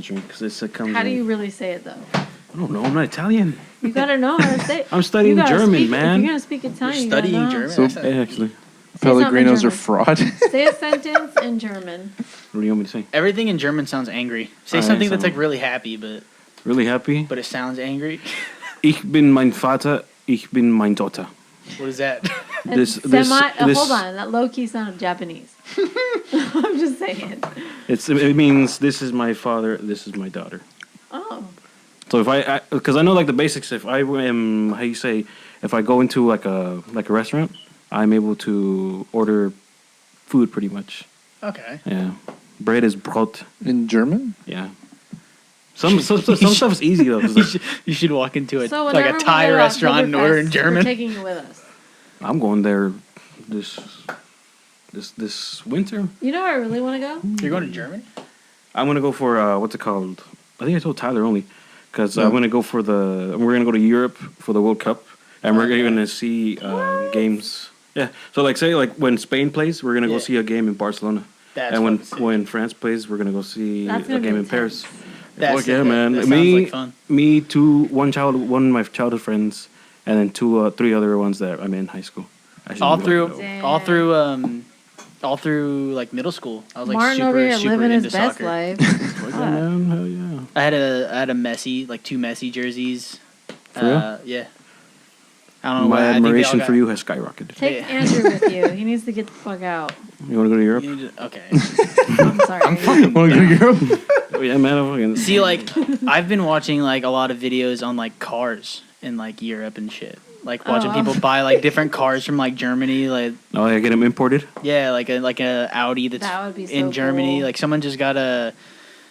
Because it comes. How do you really say it though? I don't know. I'm not Italian. You gotta know how to say it. I'm studying German, man. If you're gonna speak Italian, You're studying you German. German. So, Actually, Pellegrinos are fraud. Say a sentence in German. what do you want me to say? everything in German sounds angry. Say Alright, something that's so- like really happy, but Really happy. it sounds angry. Ich bin mein Vater. Ich bin mein Tochter. What is that? This. Hold on, that low key sounded Japanese. I'm just saying. It means this is my father. This is my daughter. Oh. So if because I know like the basics. If I am, how you say, if I go into like a restaurant, I'm able to order food pretty much. Okay. Yeah, bread is Brot. In German? Yeah. Some stuff is easy though. 'Cause You should walk into a So like whenever a we Thai go to restaurant and order in Oktoberfest, German. We're taking you with us. I'm going there this winter. You know where I really want to go? You're going to Germany? I'm gonna go for what's it called? I think I told Tyler only because No. I'm gonna go for we're gonna go to Europe for the World Cup and we're gonna see games. Yeah, so like say like when Spain plays, we're gonna go Yeah. see a game in Barcelona, That's and when fucking sick. when France plays, we're gonna go see That's a gonna be game in intense. Paris. That's Fuck yeah, man! That sounds Me, like fun. me, one of my childhood friends, and then three other ones that I met in high school. Actually, All we through, don't know. Damn. all through like middle school. I was like Martin super, over here super living his into best soccer. life. Fuck yeah, man! Hell yeah! I had a Messi, like 2 Messi jerseys. For real? Yeah. I don't know My why. I think they all admiration got- for you has skyrocketed. Take Yeah. Andrew with you. He needs to get the fuck out. You want to go to Europe? You need to- okay. I'm sorry. Want to go to Europe? Oh, yeah, man. I'm fucking- See, like, I've been watching like a lot of videos on like cars in like Europe and shit. Like watching Oh. people buy like different cars from like Germany, like Oh, I get them imported. yeah, like a Audi that's That would be so in Germany. cool. Like someone just got a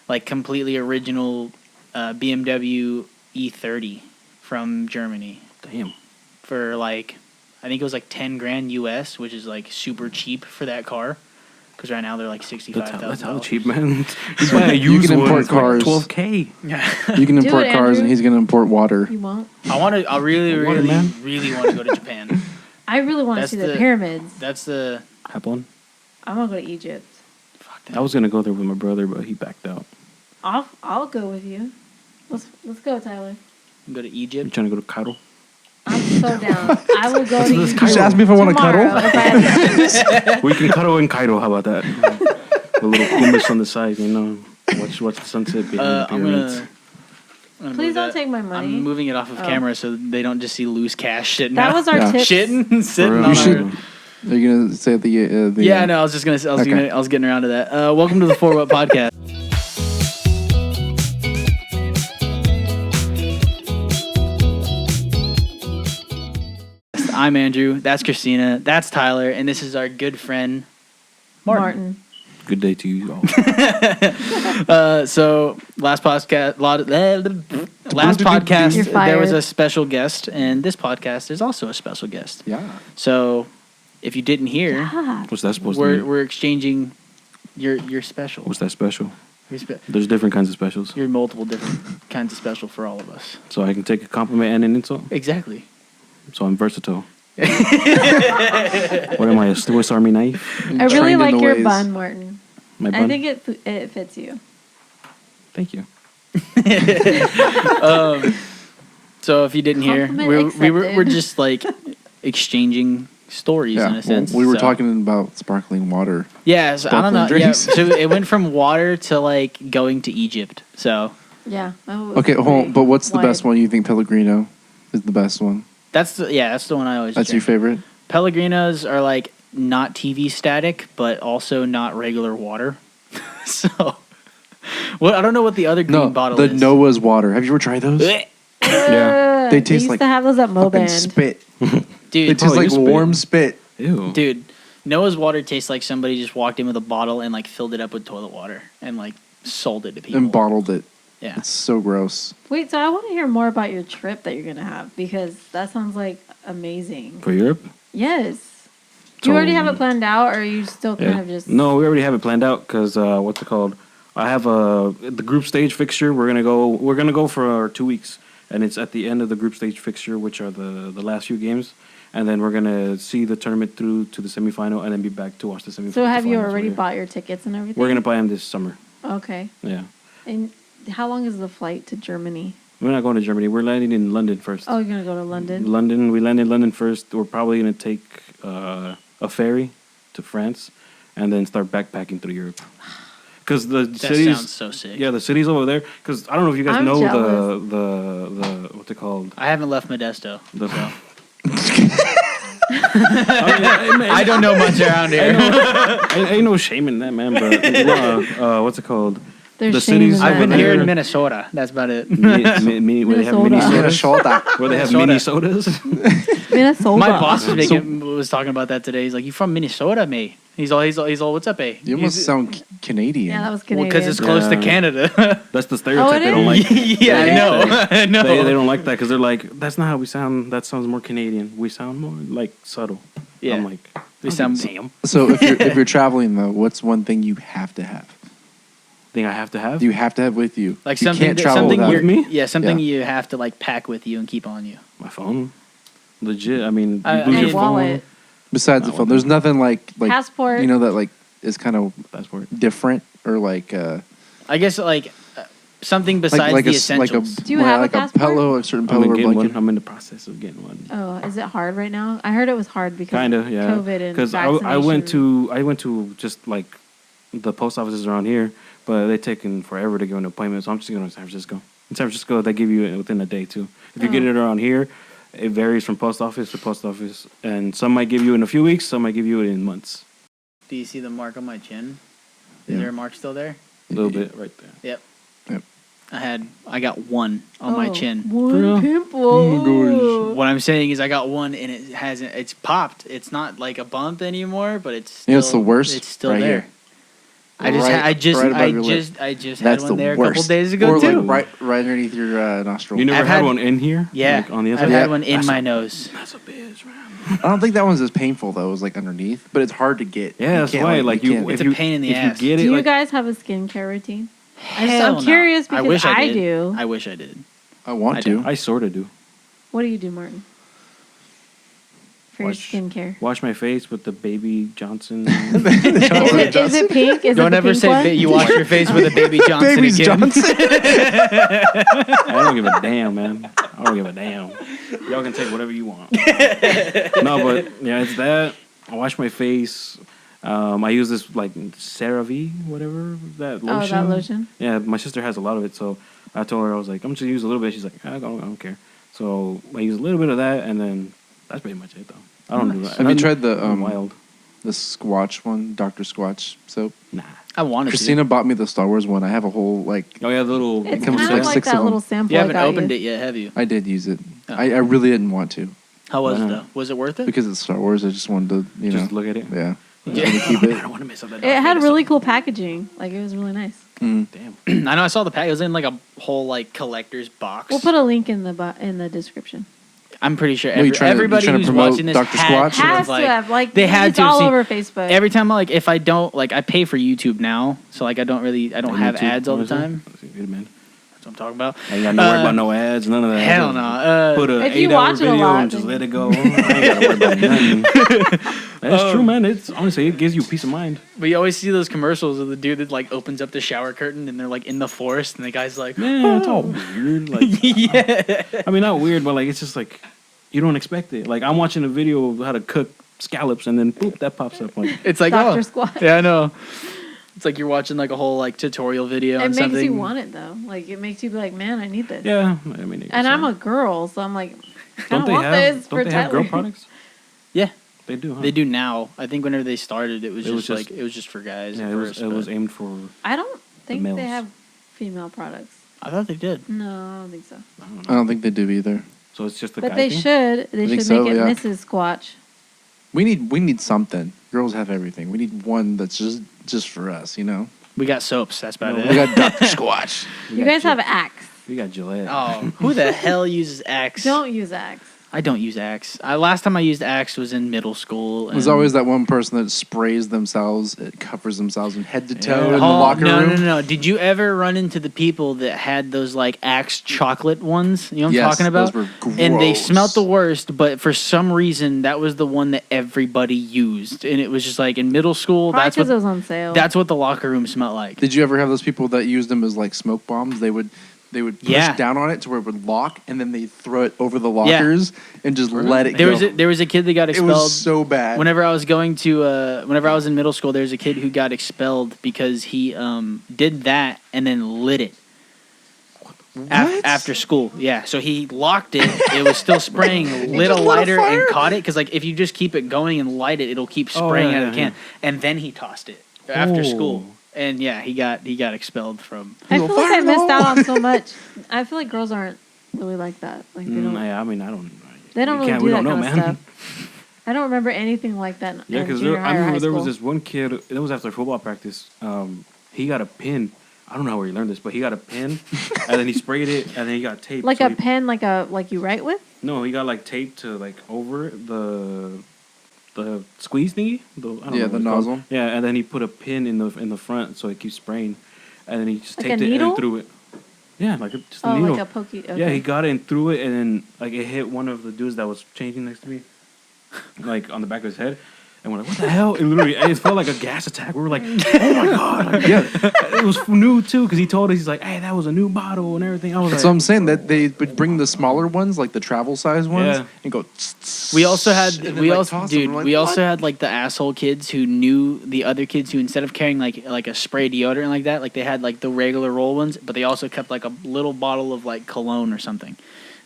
like completely original BMW E30 from Germany Damn. for like I think it was like 10 grand US, which is like super cheap for that car. Because right now they're like $65,000. That's how cheap, man. You buy a used can one, import it's like cars. $12K. You can import it, cars, Andrew. and he's going to import water. You won't? I really, Water, really, man. really want to go to Japan. I really want to That's see the the- pyramids. That's the Japón. I want to go to Egypt. fuck that. I was gonna go there with my brother, but he backed out. I'll go with you. Let's go, Tyler. Go to You Egypt. trying to go to Cairo? I'm so down. I will go to This Egypt. Cairo. Just ask me if I want to tomorrow cuddle. if I have- We can cuddle in Cairo. How about that? A little hummus on the side, you know. Watch the sunset behind the I'm pyramids. gonna Please move don't that. take my money. I'm moving it off of Oh. camera so they don't just see loose cash sitting That out. was our Yeah. tips. Shitting, sitting For on real. You should- our... Are you going to say at the Yeah, no, I was just gonna. Okay. I was getting around to that. Welcome to the Four What Podcast. I'm Andrew. That's Christina. That's Tyler, and this is our good friend Martin. Good day to you all. So last podcast, You're there was fired. a special guest, and this podcast is also a special guest. Yeah. So if you didn't hear, Ah, What's that supposed to we're mean? we're exchanging your special. What's that special? Your There's different kinds of specials. You're multiple different kinds of special for all of us. So I can take a compliment and an insult. Exactly. So I'm versatile. What am I, a Swiss Army knife? I really Trained in like the your ways. bun, Martin. My bun? I think it fits you. Thank you. So if you didn't hear, Compliment we're accepted. just like exchanging stories Yeah. in a sense. we were so. talking about sparkling water. Yeah, so I don't know. sparkling Yeah, drinks. so it went from water to like going to Egypt. So Yeah. Okay, hold on, but what's the best one you think Pellegrino is the best one? that's the one I always. That's your drink. favorite? Pellegrinos are like not TV static, but also not regular water. So, well, I don't know what the other green No, bottle the is. Noah's water. Have you ever tried those? Blech. Yeah. They taste used like to have those at Fucking Moband. spit. Dude, It tastes Oh, like you spit. warm spit. Ew. Dude, Noah's water tastes like somebody just walked in with a bottle and like filled it up with toilet water and like sold it to people. And bottled it. Yeah. It's so gross. Wait, so I want to hear more about your trip that you're gonna have because that sounds like amazing. For Europe? Yes. Do you So- already have it planned out, or are you still kind of just? No, we already have it planned out because what's it called? I have the group stage fixture. We're gonna go for 2 weeks, and it's at the end of the group stage fixture, which are the last few games, and then we're gonna see the tournament through to the semifinal, and then be back to watch the semifinal. So have you already bought your tickets and everything? We're gonna buy them this summer. Okay. Yeah. And how long is the flight to Germany? We're not going to Germany. We're landing in London first. Oh, you're gonna go to London. London. We land in London first. We're probably gonna take a ferry to France, and then start backpacking through Europe. Because the That cities, sounds so sick. yeah, the cities over there. Because I don't know if you guys I'm know jealous. the what's it called? I haven't left Modesto. The, So. I I don't know much around here. ain't no shame in that, man. But what's it called? There's the shame in cities that. I've been over here there. in Minnesota. That's about it. Where they have mini Minnesota. sodas. Where they have mini sodas. Minnesota. My boss was talking about that today. He's like, "You from Minnesota, mate?" He's all, what's up, eh? You almost sound Canadian. Yeah, that was Canadian. Because it's close to Yeah. Canada. That's the stereotype it they don't is? like. Yeah, I know. I know. They don't like that because they're like, that's not how we sound. That sounds more Canadian. We sound more like subtle. Yeah. I'm like, We sound- damn. So if you're traveling though, what's one thing you have to have? Thing I have to have. You have to have with you. Like you something, can't travel something without you're, it. me? yeah, something Yeah. you have to like pack with you and keep on you. My phone. Legit. I mean, I- you lose I your mean- wallet. Besides the Not phone, one. there's nothing like Passport. you know that like is kind of passport. different or like I guess like something besides like the a essentials. Do you have a like passport? pillow, a certain I'm, pillow or getting blanket. one. I'm in the process of getting one. Oh, is it hard right now? I heard it was hard because Kind of of, yeah. COVID and Because I went to just like the post offices around here, but they're taking forever to give an appointment. So I'm just going to San Francisco. In San Francisco, they give you it within a day too. If you get Oh. it around here, it varies from post office to post office, and some might give you in a few weeks, some might give you it in months. Do you see the mark on my chin? Is Yeah. there a mark still there? A little bit right there. Yep. Yep. I got one on my chin. For real? One pimple. Oh What I'm saying is I got one and it's popped. It's not like a bump anymore, but it's still, You know what's the worst? It's still Right there. here. I just Right- I just right above I your lip. just I just That's had one the there worst. a couple days ago or too. like right underneath your nostril. You never I've had had- one in here? Yeah, Like on the I've inside? had Yeah. one in That's my a- nose. That's a bitch, man. I don't think that one's as painful though. It was like underneath, but it's hard to get. Yeah, You that's can't, why. Like you, can't- It's if a you, pain in the if ass. you get Do it, you like, guys have a skincare routine? Hell I'm curious no. because I wish I did. do. I wish I did. I want I to. don't. I sort of do. What do you do, Martin? For Wash- your skincare. Wash my face with the Baby Johnson. Is it pink? Is Don't it the ever pink say one? you wash your face with a Baby Johnson Baby's again. Johnson. I don't give a damn, man. I don't give a damn. Y'all can take whatever you want. No, but yeah, it's that. I wash my face. I use this like CeraVe, whatever that lotion. Oh, that lotion? Yeah, my sister has a lot of it, so I told her I was like, I'm just gonna use a little bit. She's like, I don't care. So I use a little bit of that, and then that's pretty much it, though. I don't do that. Have you tried the wild? the Squatch one, Dr. Squatch soap? Nah. I wanted Christina bought me the Star Wars one. I have a whole like. Oh yeah, the little. It's comes kind with of like like 6 of that them. little to. sample You I haven't got opened you. it yet, have you? I did use it. Oh. I really didn't want to How was Why it not? though? Was it worth it? because it's Star Wars. I just wanted to, you Just know, look at it. yeah. I just Yeah. wanted to keep I it. don't want to mess up that. It Darth had Vader really song. cool packaging. Like, it was really nice. Mm. Damn. I know I saw the pack. It was in like a whole like collector's box. We'll put a link in the description. I'm pretty sure What, you trying to- everybody you trying to who's promote watching this Dr. had Squatch? to have, Has to have, like, they had it's to have all seen- over Facebook. Every time like if I don't like I pay for YouTube now, so like I don't have YouTube, ads all the what is that? time. Good man. That's what I'm talking about. I ain't got to worry about no ads, none of that. Hell no. Put a If you 8-hour watch it a video lot, and just then- let it go. I ain't got to worry about nothing. That's true, man. It's honestly it gives you peace of mind. But you always see those commercials of the dude that like opens up the shower curtain and they're like in the forest and the guy's like, Man, it's all weird. Like, yeah. I mean, not weird, but like it's just like you don't expect it. Like I'm watching a video of how to cook scallops, and then boop, that pops up. Like It's like Dr. oh, Squatch. yeah, I know. It's like you're watching like a whole like tutorial video It on makes something. you want it, though. Like, it makes you be like, man, I need this. yeah, I mean. it And gets I'm a out. girl, so I'm like, I Don't don't they want have? this Don't for they have girl Tyler. products? Yeah, They do. Huh? they do now. I think whenever they started, it was It was just just- like it was just for guys. Yeah, at it was. first, It was but aimed for. I don't think males. they have female products. I thought they did. No, I don't think so. I don't I know. don't think they do either. So it's just the But guy they thing? should. They think should so, make it yeah. Mrs. Squatch. We need something. Girls have everything. We need one that's just for us, you know. We got soaps. That's about No, it. We got Dr. Squatch. We You got guys Gil- have Axe. We got Gillette. Oh, who the hell uses Axe? Don't use Axe. I don't use Axe. Last time I used Axe was in middle school. There's and- always that one person that sprays themselves, it covers themselves from head to toe Yeah. in the locker room. No. Did you ever run into the people that had those like Axe chocolate ones? You know what Yes, I'm talking about? those were And they gross. smelt the worst, but for some reason that was the one that everybody used, and it was just like in middle school. Probably That's because what it was on sale. that's what the locker room smelled like. Did you ever have those people that used them as like smoke bombs? They would push Yeah. down on it to where it would lock, and then they throw it over the lockers and just let it There go. was a kid that got it expelled. was so bad. Whenever I was in middle school, there was a kid who got expelled because he did that and then lit it. What? After school, yeah. So he locked it. It was still spraying. Lit a just lit a lighter fire? and caught it because, like, if you just keep it going and light it, it'll keep spraying yeah, out of the yeah, can. And then he tossed it after Oh. school, and yeah, he got expelled from. I Little feel like I fire missed hole. out on so much. I feel like girls aren't really like that. Like they don't. Yeah, I mean, I don't. They don't we really can't- do we that don't kind know, of stuff. I don't remember anything like that. Yeah, in because junior I high or remember high there was school. this one kid. It was after football practice. He got a pin. I don't know where he learned this, but he got a pin, and then he sprayed it, and then he got tape. Like so a he- pen, like you write with. No, he got like tape to like over the squeeze thingy. I don't know Yeah, what the it's called. nozzle. Yeah, and then he put a pin in the front so it keeps spraying, and then he just Like a taped it and needle? then threw it. Yeah, like just a Oh, needle. like a pokey. Okay. Yeah, he got it and threw it, and then like it hit one of the dudes that was changing next to me, like on the back of his head. And we're like, what the hell? It felt like a gas attack. We were like, oh my God. Like, Yeah, it was new too, because he told us, he's like, hey, that was a new bottle and everything. I was that's like, what I'm saying. That they would bring the smaller ones, like the travel size ones, Yeah. and go. We also had and then, like, toss them. We're like, also "What?" had like the asshole kids who knew the other kids who instead of carrying like a spray deodorant like that, like they had like the regular roll ones, but they also kept like a little bottle of like cologne or something.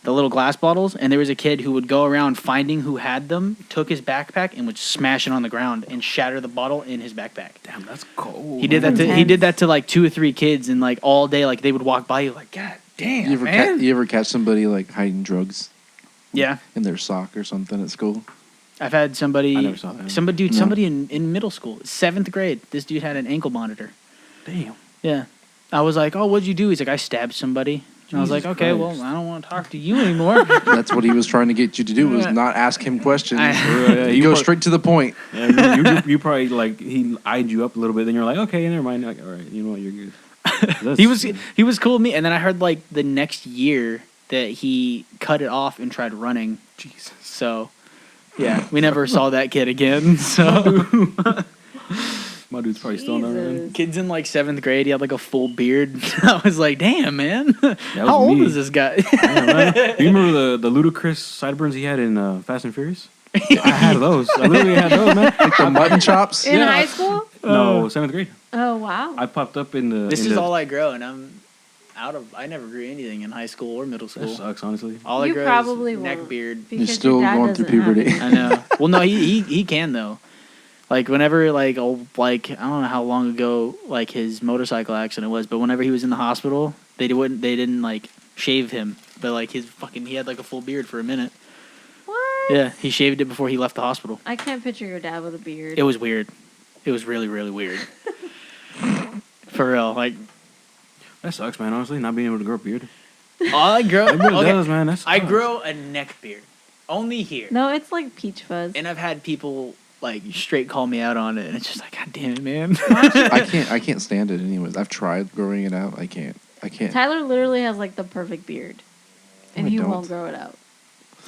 The little glass bottles, and there was a kid who would go around finding who had them, took his backpack and would smash it on the ground and shatter the bottle in his backpack. damn, that's cold. He did that That's he did intense. that to like 2 or 3 kids, and like all day, like they would walk by you like, God damn, You ever, man. you ever catch somebody like hiding drugs Yeah, in their sock or something at school? I've had somebody. I never saw that. Somebody No. in middle school, 7th grade. This dude had an ankle monitor. Damn. Yeah. I was like, oh, what'd you do? He's like, I stabbed somebody. And I was like, Jesus okay, Christ. well, I don't want to talk to you anymore. That's what he was trying to get you to do, was not ask him questions. I- You go straight to the point. Yeah, you probably like he eyed you up a little bit, then you're like, okay, never mind. Like, all right, you know what, you're good. he was cool with me, and then I heard like the next year that he cut it off and tried running. Jesus. So, yeah, we never saw that kid again. So, My dude's probably still not running. Jesus. kid's in like 7th grade. He had like a full beard. I was like, damn, man, how old me. is this guy? Damn, man. You remember the ludicrous sideburns he had in Fast and Furious? I had those. I literally had those, man. Like the mutton chops. In Yeah. high school? No, 7th grade. Oh wow. I popped up in the. This in is the, all I grow, and I'm out of. I never grew anything in high school or middle That school. sucks, honestly. All I You grow probably is neck won't. beard. Because still your dad going through doesn't have puberty. any. I know. Well, no, he can though. Like whenever like I don't know how long ago like his motorcycle accident was, but whenever he was in the hospital, they didn't like shave him, but like he had like a full beard for a minute. What? Yeah, he shaved it before he left the hospital. I can't picture your dad with a beard. It was weird. It was really really weird. For real, like That sucks, man. Honestly, not being able to grow a beard. all I grow. It really Okay, does, man. That's I grow a neck beard, only here. No, it's like peach fuzz. And I've had people like straight call me out on it, and it's just like, God damn it, man. I can't stand it anyways. I've tried growing it out. I can't. Tyler literally has like the perfect beard, and I he don't. won't grow it out.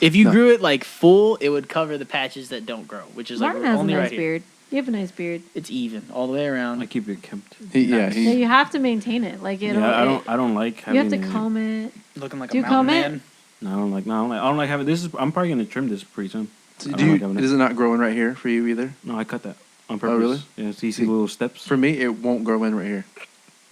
If you No. grew it like full, it would cover the patches that don't grow, which is like Martin has a only nice right here. beard. You have a nice beard. It's even all the way around. I keep it kept. Yeah, you have to maintain it. Like it'll. Yeah, I don't like having. You have to comb it. Looking like Do a you comb mountain it? man. No, I don't like having this. I'm probably gonna trim this pretty soon. I don't Do you, like having it. is it not growing right here for you either? No, I cut that on purpose. really? Yeah, so you see little steps. For me, it won't grow in right here.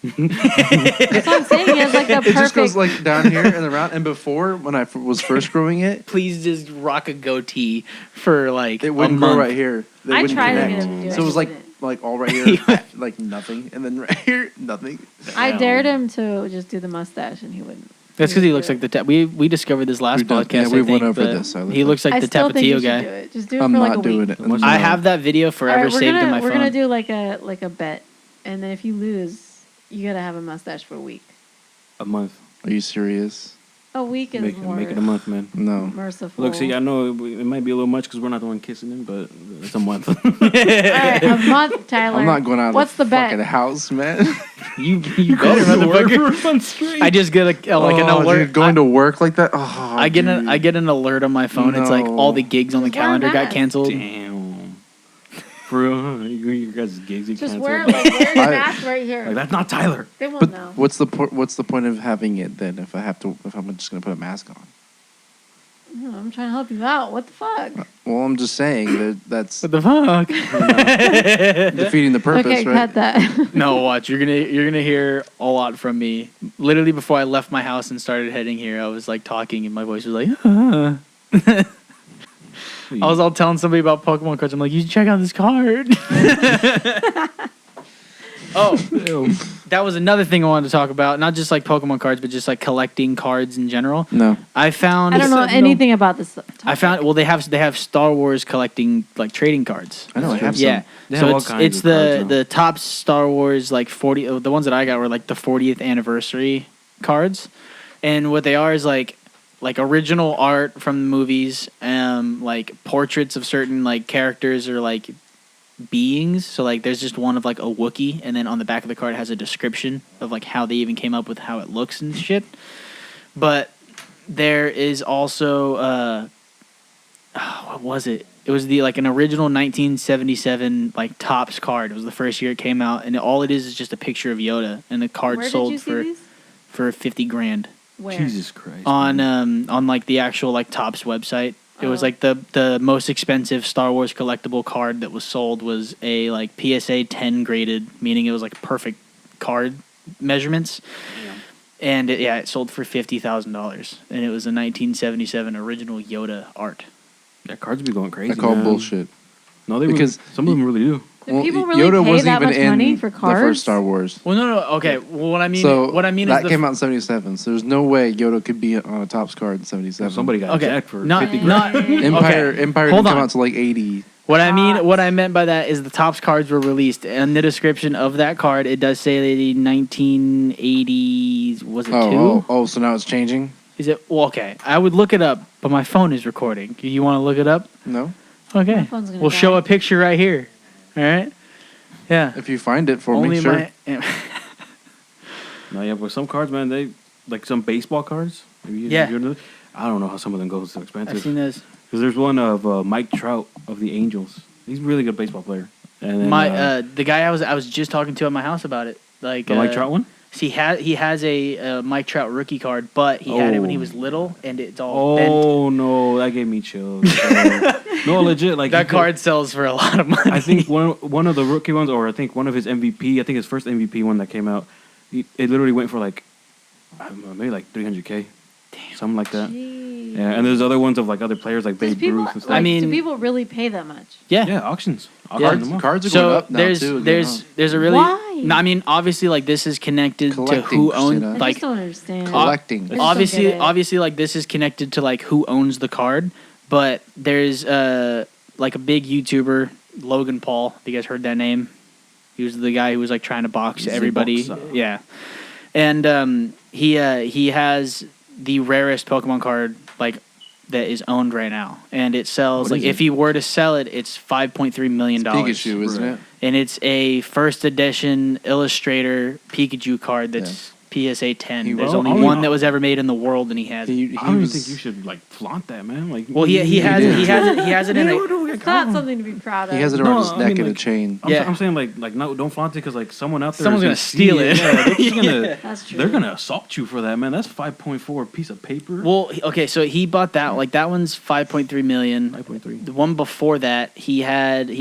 That's what I'm saying. He has like the It perfect. just goes like down here and around. And before, when I was first growing it, Please just rock a goatee for like it wouldn't a grow month. right here. They I wouldn't tried to connect. get him to do it. So it was he like didn't. all right here, like nothing, and then right here, nothing. I Yeah. dared him to just do the mustache, and he wouldn't. That's because he looks like the we discovered this last We've done- podcast. yeah, I we went think, over but this. He looks like I the still think you Tapatio should guy. do it. Just do it I'm for like a not doing week. it. I have that video All forever right, saved in my we're phone. gonna do like a bet, and then if you lose, you gotta have a mustache for a week. A month. Are you serious? A week is more Make it a month, man. No. merciful. Look, see, I know it might be a little much because we're not the one kissing him, but it's a month. All right, a month, Tyler. I'm not going out What's of the the bet? fucking house, man. You better, motherfucker. I just get an alert. Dude, going to work like that? Oh, I get an alert on my phone. It's like all the gigs on the Just wear a calendar got mask. canceled. Damn. For real, huh? You guys' gigs you Just canceled. wear your mask right here. Like, that's not Tyler. They won't But know. what's the point of having it then if I'm just gonna put a mask on? I'm trying to help you out. What the fuck? Well, I'm just saying that's What the fuck? defeating the purpose, Okay, right? cut that. No, watch. You're gonna hear a lot from me. Literally before I left my house and started heading here, I was like talking and my voice was like, I was all telling somebody about Pokemon cards. I'm like, you should check out this card. Oh, that was another thing I wanted to talk about. Not just like Pokemon cards, but just like collecting cards in general. No. I found. I don't know anything about this. I found. Well, they have Star Wars collecting like trading cards. I know I have some. Yeah. They have So all it's kinds it's of cards now. the top Star Wars like 40. The ones that I got were like the 40th anniversary cards, and what they are is like original art from the movies, like portraits of certain like characters or like beings. So like there's just one of like a Wookiee, and then on the back of the card it has a description of like how they even came up with how it looks and shit. But there is also what was it? It was the like an original 1977 like Topps card. It was the first year it came out, and all it is just a picture of Yoda, and the card Where did sold you see these? for $50,000 Where? Jesus Christ. on like the actual like Topps website. It was Oh. like the most expensive Star Wars collectible card that was sold was a like PSA 10 graded, meaning it was like perfect card measurements. Yeah. And it sold for $50,000, and it was a 1977 original Yoda art. Yeah, cards be going crazy. I call man. bullshit. No, they Because really, some of them really do. Do people really Yoda pay wasn't that even much in money for the cards? first Star Wars. Well, no, okay. Well, what I mean, So is that came out in '77. So there's no way Yoda could be on a Topps card in '77. Somebody got Okay, jacked for not 50 grand. not Empire Hold didn't come on. out to like '80. What I meant by that is the Topps cards were released, and the description of that card it does say the 1980s. Was it two? Oh, so now it's changing? Is it? Well, okay. I would look it up, but my phone is recording. You want to look it up? No. Okay. My phone's gonna We'll show die. a picture right here. All right. Yeah. If you find it for Only me, sure. No, yeah, but some cards, man, they like some baseball cards. Yeah. I don't know how some of them go so expensive. I've seen those. Because there's one of Mike Trout of the Angels. He's a really good baseball player. And then, The guy I was just talking to at my house about it. Like the Mike Trout one. See, he has a Mike Trout rookie card, but he had it when he was little, and it's all bent. Oh no, that gave me chills. No, legit, like That card sells for a lot of money. I think one of the rookie ones, or I think one of his MVP. I think his first MVP one that came out, it literally went for like, I don't know, maybe like $300K, something like that. Jeez. Yeah, and there's other ones of like other players like Does Babe people, Ruth and stuff. I mean- do people really pay that much? yeah, auctions. Auctions them off. Cards are going So up now there's too. there's a really. Why? No, I mean, obviously, like this is connected to Collecting, who owns Christina. I like. just don't understand. collecting. I just don't get it. Obviously, like this is connected to like who owns the card, but there's like a big YouTuber, Logan Paul. Have you guys heard that name? He was the guy who was like trying to box He's a everybody. boxer. Yeah, and he has the rarest Pokemon card like that is owned right now, and it sells What like is if it? he were to sell it, it's $5.3 million. Pikachu, isn't Right. it? And it's a first edition Illustrator Pikachu card that's PSA 10. He There's wrote- only Oh, one yeah. that was ever made in the world, and he has it. He I don't even was- think you should like flaunt that, man. Like, Well, he has it. He has it in a. It's not something to be proud of. He has it No, around his I neck mean, in a like- chain. I'm, Yeah. I'm saying like no, don't flaunt it because like someone out there Someone's is gonna see steal it. Yeah, they're just gonna. That's true. They're gonna assault you for that, man. That's 5.4 piece of paper. Well, okay, so he bought that. Like that one's 5.3 million. 5.3. The one before that, he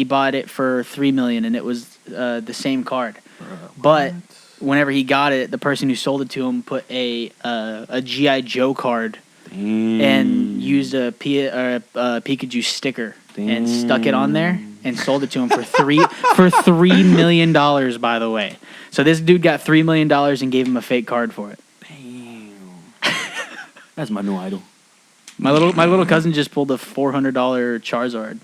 bought it for 3 million, and it was the same card. But whenever he got it, the person who sold it to him put a GI Joe card and used a Pikachu sticker and stuck it on there and sold it to him for $3 million. By the way, so this dude got $3 million and gave him a fake card for it. Damn. That's my new idol. My little cousin just pulled a $400 Charizard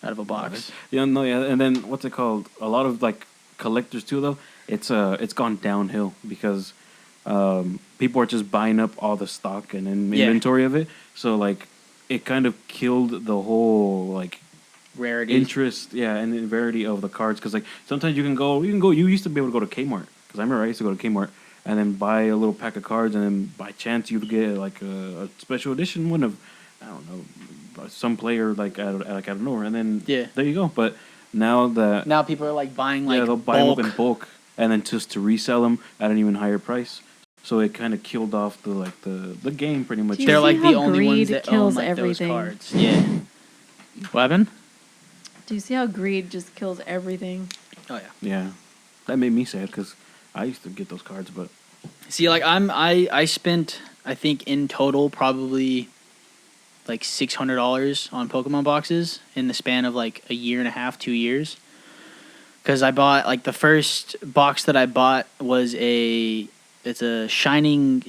out of a box. Yeah, no, yeah, and then what's it called? A lot of like collectors too, though. It's gone downhill because people are just buying up all the stock and Yeah. inventory of it. So like, it kind of killed the whole like Rarity. interest, and the rarity of the cards. Because like sometimes you can go. You used to be able to go to Kmart. Because I remember I used to go to Kmart and then buy a little pack of cards, and then by chance you'd get like a special edition one of, I don't know, some player like out of nowhere, and then there you go. But now that Now people are like buying like they'll buy them bulk. up in bulk and then just to resell them at an even higher price. So it kind of killed off the game pretty much. Do you They're see like how the only ones greed that own kills like everything? those cards. Yeah. What happened? Do you see how greed just kills everything? Oh yeah. Yeah, that made me sad because I used to get those cards, but See, like I spent, I think in total probably like $600 on Pokemon boxes in the span of like a year and a half, 2 years. Because I bought like the first box that I bought was it's a Shining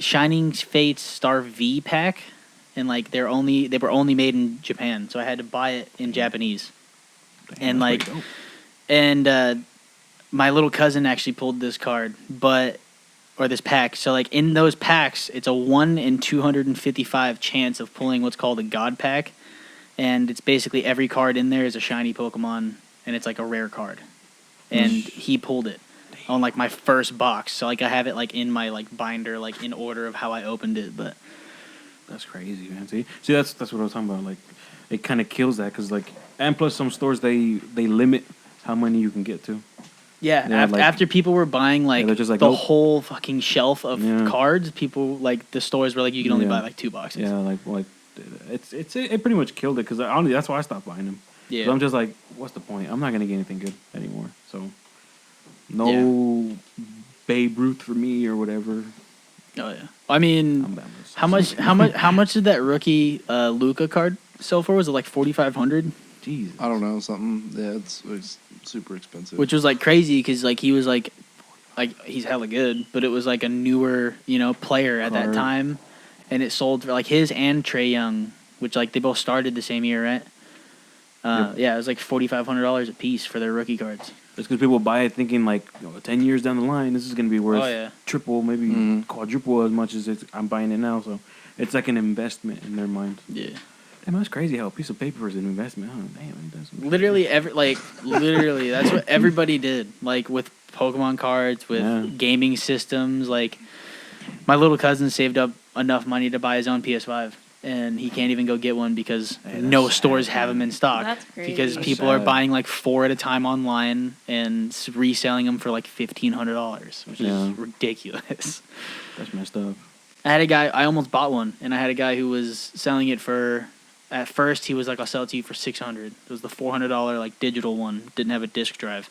Fates Star V pack, and like they were only made in Japan, so I had to buy it in Japanese. damn, And that's like, pretty dope. and my little cousin actually pulled this card, or this pack. So like in those packs, it's a 1 in 255 chance of pulling what's called a God pack, and it's basically every card in there is a shiny Pokemon, and it's like a rare card. And he pulled it on like my first box, so like I have it like in my like binder, like in order of how I opened it. But That's crazy, man. See, that's what I was talking about. Like, it kind of kills that because like, and plus some stores they limit how many you can get to. yeah, Yeah, like- after people were buying like, they're just like, the nope. whole fucking shelf of Yeah. cards, people like the stores were like, you can only Yeah. buy like 2 boxes. Yeah, like it pretty much killed it because honestly that's why I stopped buying them. Yeah. So I'm just like, what's the point? I'm not gonna get anything good anymore. So no Babe Ruth for me or whatever. Oh yeah. I mean, I'm boundless. how much did that rookie Luca card sell for? Was it like 4,500? Jesus. I don't know, something. Yeah, it's super expensive. Which was like crazy because like he was like he's hella good, but it was like a newer player at that Card. time, and it sold for like his and Trae Young, which like they both started the same year, right? Yep. Yeah, it was like $4,500 a piece for their rookie cards. It's because people buy it thinking like 10 years down the line, this is gonna be worth Oh, yeah. triple, maybe Mhm. quadruple as much as I'm buying it now. So it's like an investment in their mind. Yeah. Damn, that's crazy how a piece of paper is an investment. Oh, damn, it does. Literally literally that's what everybody did. Like with Pokemon cards, with Yeah. gaming systems. Like my little cousin saved up enough money to buy his own PS5, and he can't even go get one because Hey, no that's stores sad, have them man. in stock. That's crazy. Because That's people are sad. buying like 4 at a time online and reselling them for like $1,500, which Yeah. is ridiculous. That's messed up. I had a guy. I almost bought one, and I had a guy who was selling it for. At first, he was like, "I'll sell it to you for $600." It was the $400 like digital one. Didn't have a disc drive.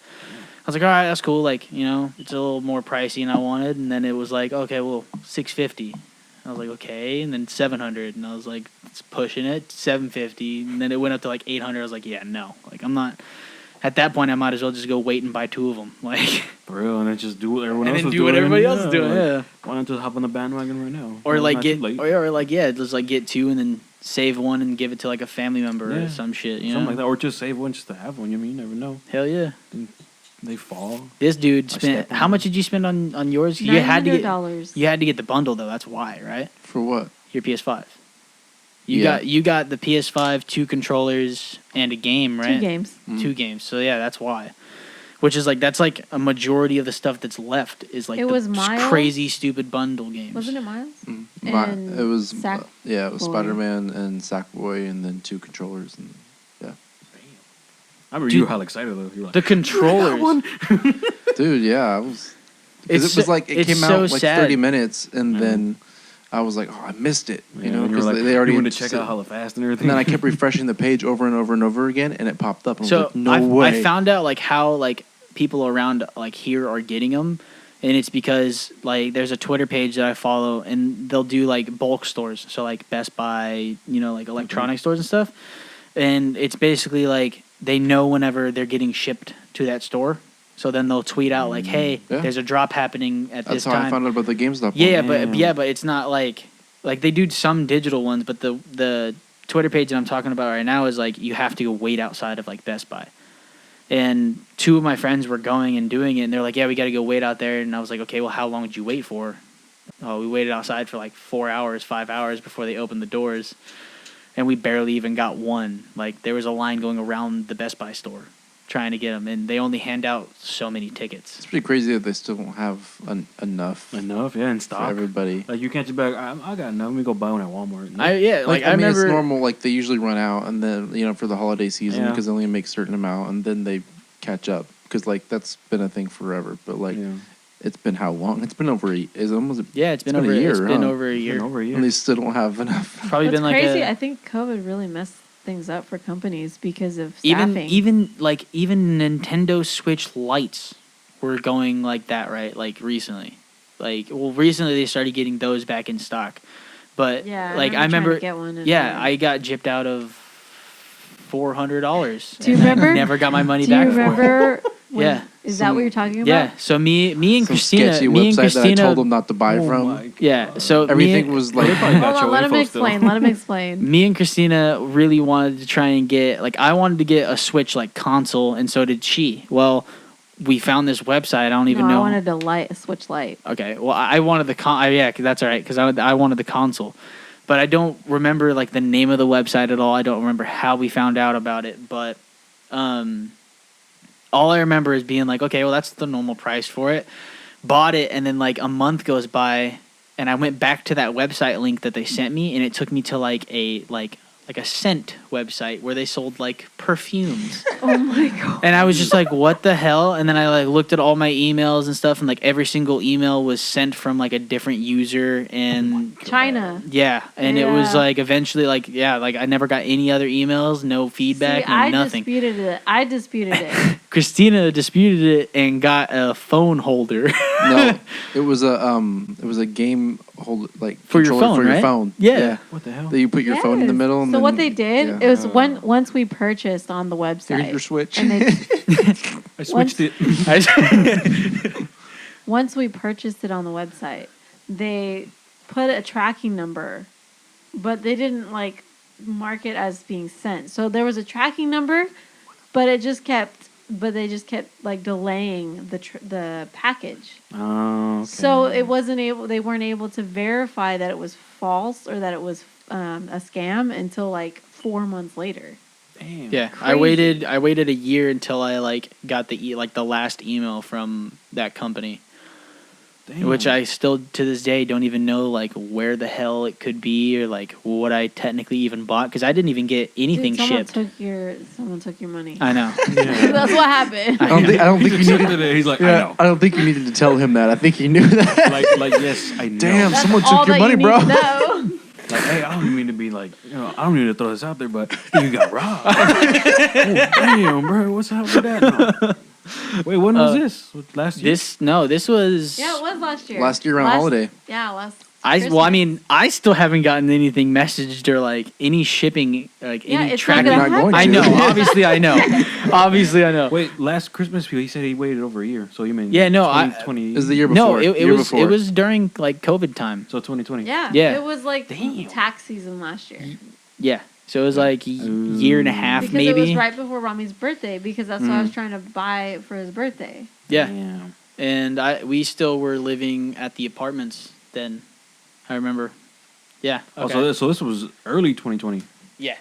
I was like, "All right, that's cool. Like, it's a little more pricey than I wanted." And then it was like, "Okay, well, $650." I was like, "Okay," and then $700, and I was like, "It's pushing it." $750, and then it went up to like $800. I was like, "Yeah, no. Like, I'm not." At that point, I might as well just go wait and buy 2 of them. Like, For real, and then just do what everyone and else then is do doing. what everybody else is doing. like, Yeah. Why not just hop on the bandwagon right now? Or Well, like not get, too late. or like just like get 2 and then save one and give it to like a family member or Yeah. some shit. Something like that, or just save one just to have one. You never know. Hell yeah! They fall. This dude I spent. step on How it. much did you spend on yours? You had to get. $900. You had to get the bundle though. That's why, right? For what? Your PS5. Yeah. You got the PS5, 2 controllers, and a game, right? 2 games. 2 games. So yeah, that's why. Which is like that's like a majority of the stuff that's left is like It the was Miles? crazy stupid bundle games. Wasn't it Miles? It was Sackboy. yeah, it was Spider-Man and Sackboy, and then 2 controllers, and yeah. I remember Dude, you were hella excited though. You were like, The controllers. Dude, yeah, I was. 'Cause It's it was like it it's came so out like sad. 30 minutes, and Yeah. then I was like, oh, I missed it, yeah, you know, and you were because like, they already you wanted to check out hella fast and everything. And then I kept refreshing the page over and over and over again, and it popped up. And I So was like, no way. I found out like how like people around like here are getting them, and it's because like there's a Twitter page that I follow, and they'll do like bulk stores, so like Best Buy, like electronic stores and stuff, and it's basically like they know whenever they're getting shipped to that store, so then they'll tweet out like, "Hey, Yeah. there's a drop happening at That's this how time." I found out about the GameStop. Yeah, one. but it's not like they do some digital ones, but the Twitter page that I'm talking about right now is like you have to go wait outside of like Best Buy. And 2 of my friends were going and doing it, and they're like, "Yeah, we got to go wait out there." And I was like, "Okay, well, how long would you wait for?" Oh, we waited outside for like 4 hours, 5 hours before they opened the doors, and we barely even got one. Like there was a line going around the Best Buy store trying to get them, and they only hand out so many tickets. It's pretty crazy that they still don't have enough Yeah, in for stock. everybody. Like you can't just be like, I got enough. Let me go buy one at Walmart. No. I I mean, remember it's normal. Like they usually run out, and then for the holiday season Yeah. because they only make a certain amount, and then they catch up because like that's been a thing forever. But like it's been how long? It's been over. It's almost. it's been over a year. It's been huh? over a year. Over a year. And they still don't have enough. Probably What's been like crazy, a, I think COVID really messed things up for companies because of staffing. even Nintendo Switch Lights were going like that, right? Like recently, recently they started getting those back in stock, but Yeah, like I I remember remember, trying to get one and yeah, then- I got gypped out of $400. Do you and I remember? never got my money Do you back for it. remember? when- Yeah. Is that what you're talking about? Yeah, so me and Some Christina, sketchy me and website that I Christina, told them not to buy Oh from. my yeah. God. So Everything was like. They probably got Hold on, your let him info still. explain. Let him explain. me and Christina really wanted to try and get, like, I wanted to get a Switch like console, and so did she. Well, we found this website. I don't even know. I wanted a Switch Lite. Okay, well, I wanted the yeah, that's all right, because I wanted the console, but I don't remember like the name of the website at all. I don't remember how we found out about it, but all I remember is being like, okay, well, that's the normal price for it. Bought it, and then like a month goes by, and I went back to that website link that they sent me, and it took me to like a scent website where they sold like perfumes. Oh my god. And I was just like, what the hell? And then I like looked at all my emails and stuff, and like every single email was sent from like a different user and China. yeah. And it was Yeah. like eventually like I never got any other emails, no feedback, See, no I nothing. I disputed it. Christina disputed it and got a phone holder. No, it was a game hold like For your controller phone, for your right? phone. Yeah. What the hell? That you put your phone in the Yes. middle. And So then, what they did, yeah. it was once we purchased on the website. Here's your Switch. And they, I switched it. once we purchased it on the website, they put a tracking number, but they didn't like mark it as being sent. So there was a tracking number, but they just kept like delaying the package. Oh, okay. So they weren't able to verify that it was false or that it was a scam until like 4 months later. Damn. Yeah, Crazy. I waited a year until I like got the last email from that company, Damn. which I still to this day don't even know like where the hell it could be or like what I technically even bought, because I didn't even get anything Dude, someone shipped. Someone took your money. I know. Yeah. That's what happened. I don't think you needed. Accepted it. He's like, I Yeah, know. I don't think you needed to tell him that. I think he knew that. Like yes, I know. Damn, That's someone all took your that money, you need bro. to know. Like, hey, I don't mean to be like, I don't mean to throw this out there, but you got robbed. Oh, damn, bro, what's up with that? No. Wait, when was this? Last year? This was Yeah, it was last year. Last year around holiday. Yeah, last. I Christmas. I still haven't gotten anything messaged or like any shipping any it's not tracking. gonna You're not going I to. know, obviously I know. Obviously I know. Wait, last Christmas, he said he waited over a year. So you mean Yeah, no, 2020? It was the year No, before. it year was before. it was during like COVID time. So 2020. Yeah, Yeah. it was like Damn. tax season last year. Yeah. So it was like year and a half Because maybe. it was right before Rami's birthday, because that's what I was trying to buy for his birthday. Yeah. Damn. And we still were living at the apartments then. I remember. Yeah. Oh, Okay. so this was early 2020. Yeah.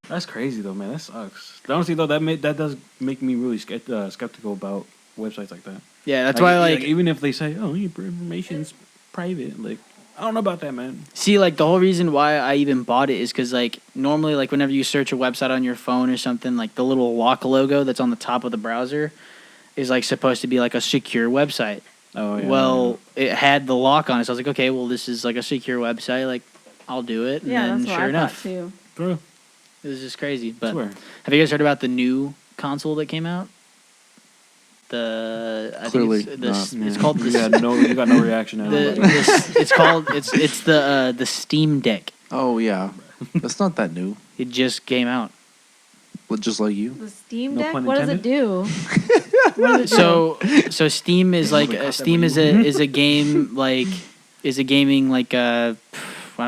That's crazy though, man. That sucks. Honestly though, that does make me really skeptical about websites like that. Yeah, that's why like even if they say, oh, your information's private, like I don't know about that, man. see, like, the whole reason why I even bought it is because, like, normally, like, whenever you search a website on your phone or something, like, the little lock logo that's on the top of the browser is, like, supposed to be, like, a secure website. Oh yeah. Well, it had the lock on it, so I was like, okay, well, this is, like, a secure website. Like, I'll do it. And Yeah, then, that's what sure I enough, thought too. Bro, it was just crazy. But swear. have you guys heard about the new console that came out? I Clearly think it's, not. it's called you the, got no reaction at all. it's called it's the Steam Deck. Oh yeah, that's not that new. It just came out. Well, just like you. The Steam No Deck. pun What does it do? What does it do? So Steam is like Nobody caught that Steam but is a game like is a gaming like I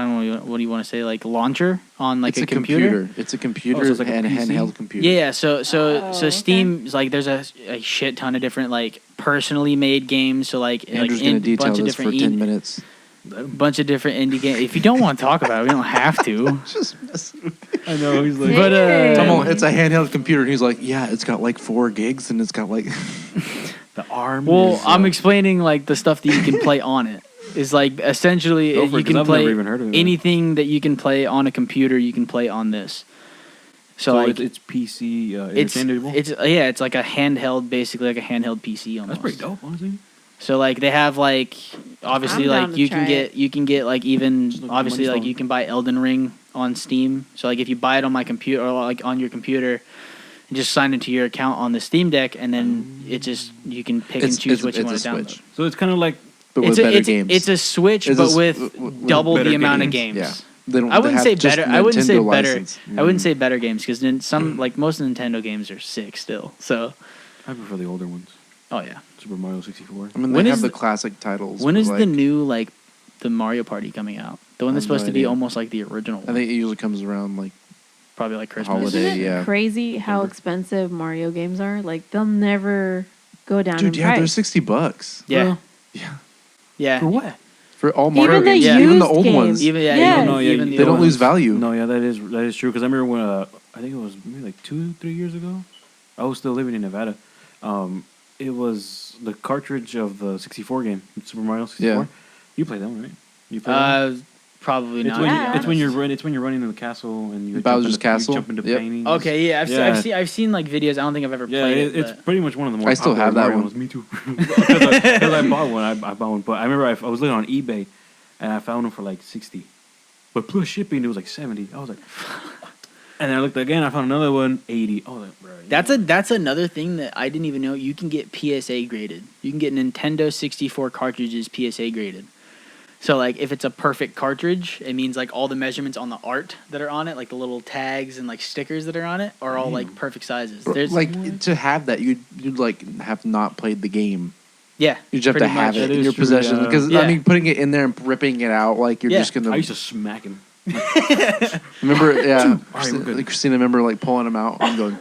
don't know what do you want to say, like launcher on like It's a computer. It's a computer Oh, so it's like a and a PC? handheld computer. Yeah, so okay. Steam is like there's a shit ton of different like personally made games. So like Andrew's in gonna detail bunch of this for different 10 minutes. bunch of different indie games. If you don't want to talk about it, we don't have to. Just messing. I know he's like, But It's a handheld computer, and he's like, yeah, it's got like 4 gigs, and it's got like the arm. well, is, I'm explaining like the stuff that you can play on it. Is like essentially Go for it, you 'cause can I've play never even heard of it. anything that you can play on a computer. You can play on this. So like it's PC it's interchangeable. it's like a handheld, basically like a handheld PC almost. That's pretty dope, honestly. So like they have like obviously I'm down like to try it. you can get like even Just like obviously money like stone. you can buy Elden Ring on Steam. So like if you buy it on my computer or like on your computer, you just sign into your account on the Steam Deck, and then it just you can pick and choose what you want to download. Switch, So it's kind of like but with better games. It's a Switch, It's but a with double better the amount of games. games. Yeah. They don't. I wouldn't they say have just better. I wouldn't say Nintendo better. license. I wouldn't say better games because some like most Nintendo games are sick still. So I prefer the older ones. oh yeah. Super Mario 64. I mean, When they is have the the- classic titles. When but, is the like, new like the Mario Party coming out? The one that's I have no supposed to be idea. almost like the original I one. think it usually comes around like Probably like Christmas. Holiday. Isn't it yeah. crazy how November. expensive Mario games are? Like they'll never go down dude. in Yeah, they're price. $60. Yeah. Well, Yeah, Yeah. for what? for all Mario Even the games, used even the old games. ones. Even yeah, Yes. even, No, yeah, even the they don't old lose ones. value. No, yeah, that is true. Because I remember when I think it was maybe like 2-3 years ago. I was still living in Nevada. It was the cartridge of the 64 game, Super Mario 64. Yeah. You play that one, right? You play that one? Probably It's not. when, Yeah. it's when you're running. It's when you're running in the castle and you Bowser's jump into, Castle? You jump into Yep. paintings. Okay, yeah, Yeah. I've seen like videos. I don't think I've ever Yeah, played it. it's but- pretty much one of the more. I still popular have that Mario one. ones. Me too. Because I bought one. I bought one, but I remember I was looking on eBay, and I found them for like 60, but plus shipping it was like 70. I was like, and then I looked again. I found another one 80. I was like, bro. That's another thing that I didn't even know. You can get PSA graded. You can get Nintendo 64 cartridges PSA graded. So like if it's a perfect cartridge, it means like all the measurements on the art that are on it, like the little tags and like stickers that are on it, are all like perfect sizes. There's Like to have that, you'd like have not played the game. yeah, You just have to pretty have much. it That in is your true, possession yeah. because Yeah. I mean, putting it in there and ripping it out like you're Yeah. just gonna. I used to smack him. Remember, yeah, All right, we're good. Christina. Remember like pulling them out and going.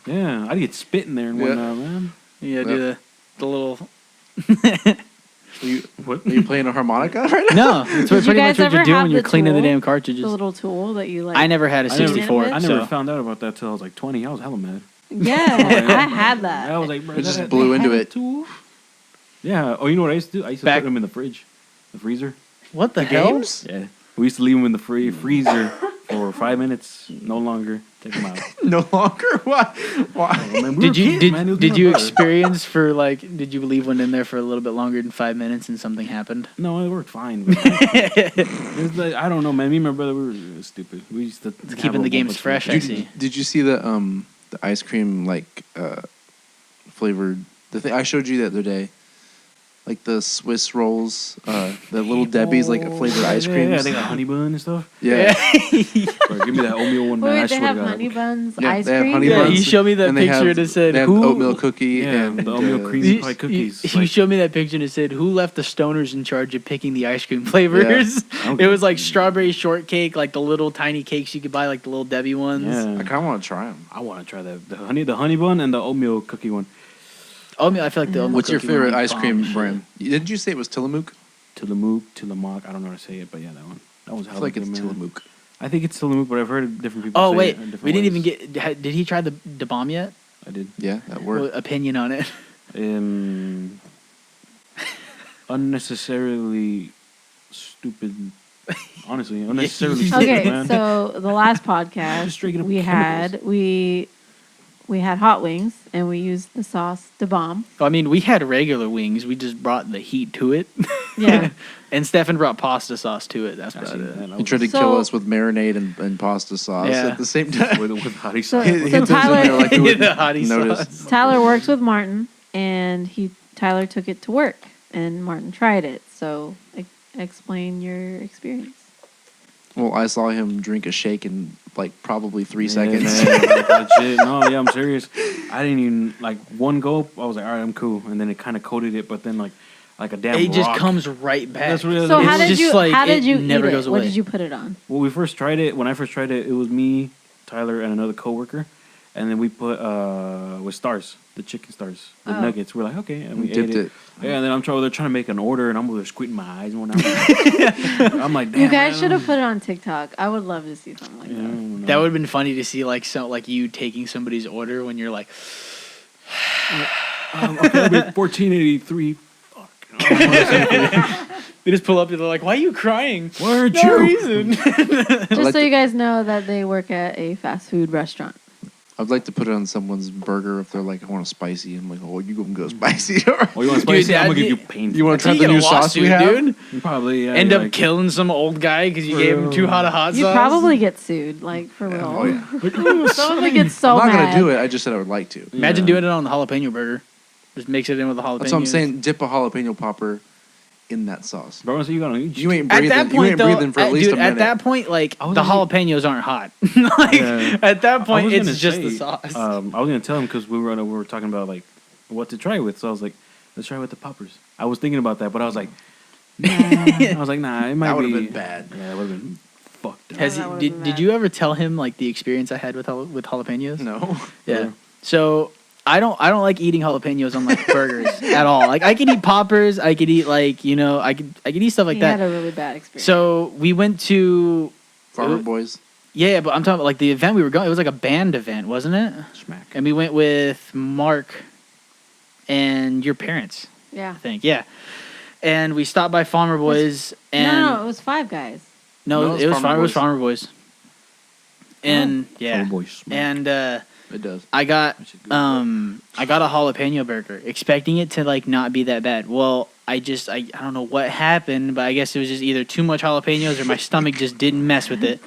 Yeah, I'd get spit in there and Yeah. whatnot, man. Yeah, do the little. Are you, What? are you playing a harmonica right now? No, it's Did you pretty guys much what you're ever doing have when you're the cleaning the tool? damn cartridges. The little tool that you like. I never had a I never- 64. I I never so- found out about that till I was like 20. I was hella mad. Yeah, I had that. I was like, bro, It just that- blew they into had a it. tool? Yeah. Oh, you know what I used to do? I used to Back- put them in the fridge, the freezer. What the The hell? games? Yeah. We used to leave them in the freezer for 5 minutes, no longer. Take them out. No longer. Why? Why? Oh, man, we Did were you kids, man. It was did peanut you butter. experience for like did you leave one in there for a little bit longer than 5 minutes and something happened? No, it worked fine. But it was like, I don't know, man. Me and my brother, we were stupid. We used to have keeping a the games bunch of fresh, I things. see. Did you see the ice cream like flavored the thing I showed you the other day? Like the Swiss rolls, the little Debbie's like flavored ice creams. Yeah, they got honey bun and stuff. Yeah. Bro, give me that oatmeal one, man. I Wait, they swear have to God. honey buns, Yeah, ice they have cream. honey Yeah, buns. he showed me that and they picture have- that said they have who oatmeal cookie Yeah, and the oatmeal cream He- pie cookies. He like, showed me that picture and it said, "Who left the stoners in charge of picking the ice cream flavors?" don't It was get- like strawberry shortcake, like the little tiny cakes you could buy, like the little Debbie ones. yeah, I kind of want to try them. I want to try that. The honey bun and the oatmeal cookie one. Oatmeal, I feel like the oatmeal What's your cookie one favorite would be ice bomb cream shit. brand? Didn't you say it was Tillamook? Tillamook. I don't know how to say it, but yeah, that one. That was I hella feel like good, it's man. Tillamook. I think it's Tillamook, but I've heard different people. Oh say wait, it in different we didn't ways. even get. Did he try the bomb yet? I did. Yeah, that What worked. opinion on it? Unnecessarily stupid. Honestly, unnecessarily stupid, Okay, man. so the last Just podcast drinking up we chemicals. had we had hot wings and we used the sauce to bomb. I mean, we had regular wings. We just brought the heat to it. Yeah. And Stefan brought pasta sauce to it. That's I about seen it. that. I He was tried to So- kill us with marinade and pasta sauce Yeah. at the same time. with hottie So- sauce. He so throws in Tyler- there like we would The hottie notice. sauce. Tyler works with Martin and Tyler took it to work and Martin tried it. So explain your experience. Well, I saw him drink a shake in like probably 3 Yeah, seconds. man, like, legit. No, yeah, I'm serious. I didn't even like one gulp. I was like, all right, I'm cool, and then it kind of coated it, but then like a damn. It just rock. comes right back. That's what it is. So It's how did just you like, how did it you never eat goes it? What away. did you put it on? Well, when I first tried it, it was me, Tyler, and another coworker, and then we put with stars, the chicken stars, the Oh. nuggets. We're like, okay, and we Dipped ate it. it. Yeah, and then they're trying to make an order, and I'm over there squinting my eyes. And I'm like, damn, You guys man. should have put it on TikTok. I would love to see something like Yeah, I that. don't know. That would have been funny to see, like, you taking somebody's order when you're like, Okay, that'll be 1483. Fuck. they just pull up and they're like, why are you crying? Why aren't No you? reason. Just like so to- you guys know that they work at a fast food restaurant. I'd like to put it on someone's burger if they're like, I want a spicy. I'm like, oh, you gonna go spicy? Oh, you want spicy? Dude, I'm gonna that- give you pain. You want to Until try you the get new a sauce we lawsuit, have? dude. Probably End up killing some old guy because you gave him too hot a hot You sauce. probably get sued, like for real. Oh yeah. Someone would get so I'm not mad. gonna do it. I just said I would like to. Imagine Yeah. doing it on the jalapeno burger. Just mix it in with the jalapeno. That's what I'm saying. Dip a jalapeno popper in that sauce. Bro, so you gonna eat? You ain't At breathing. that You point, ain't though, breathing for at least dude, a minute. at that point, like I was the gonna- jalapenos aren't hot. like Yeah. at that I point, was it's gonna just say, the sauce. I was gonna tell him because we were talking about like what to try with. So I was like, let's try with the poppers. I was thinking about that, but I was like, nah. I was like, nah, it might That be would've been bad. Yeah, it would have been fucked up. Has that he, would've did been did bad. you ever tell him like the experience I had with jalapenos? No. Yeah. Yeah. So I don't like eating jalapenos on like burgers at all. Like I could eat poppers, I could eat like I could eat stuff like He that. had a really bad experience. So we went to Farmer Boys. yeah, but I'm talking about like the event we were going. It was like a band event, wasn't it? Smack. And we went with Mark and your parents, yeah. I think. Yeah. And we stopped by Farmer Boys and No, it was Five Guys. no, it was Farmer Boys. And yeah. Farmer Boys smack. And It does. I got I should do that. I got a jalapeno burger, expecting it to like not be that bad. Well, I don't know what happened, but I guess it was just either too much jalapenos or my stomach just didn't mess with it.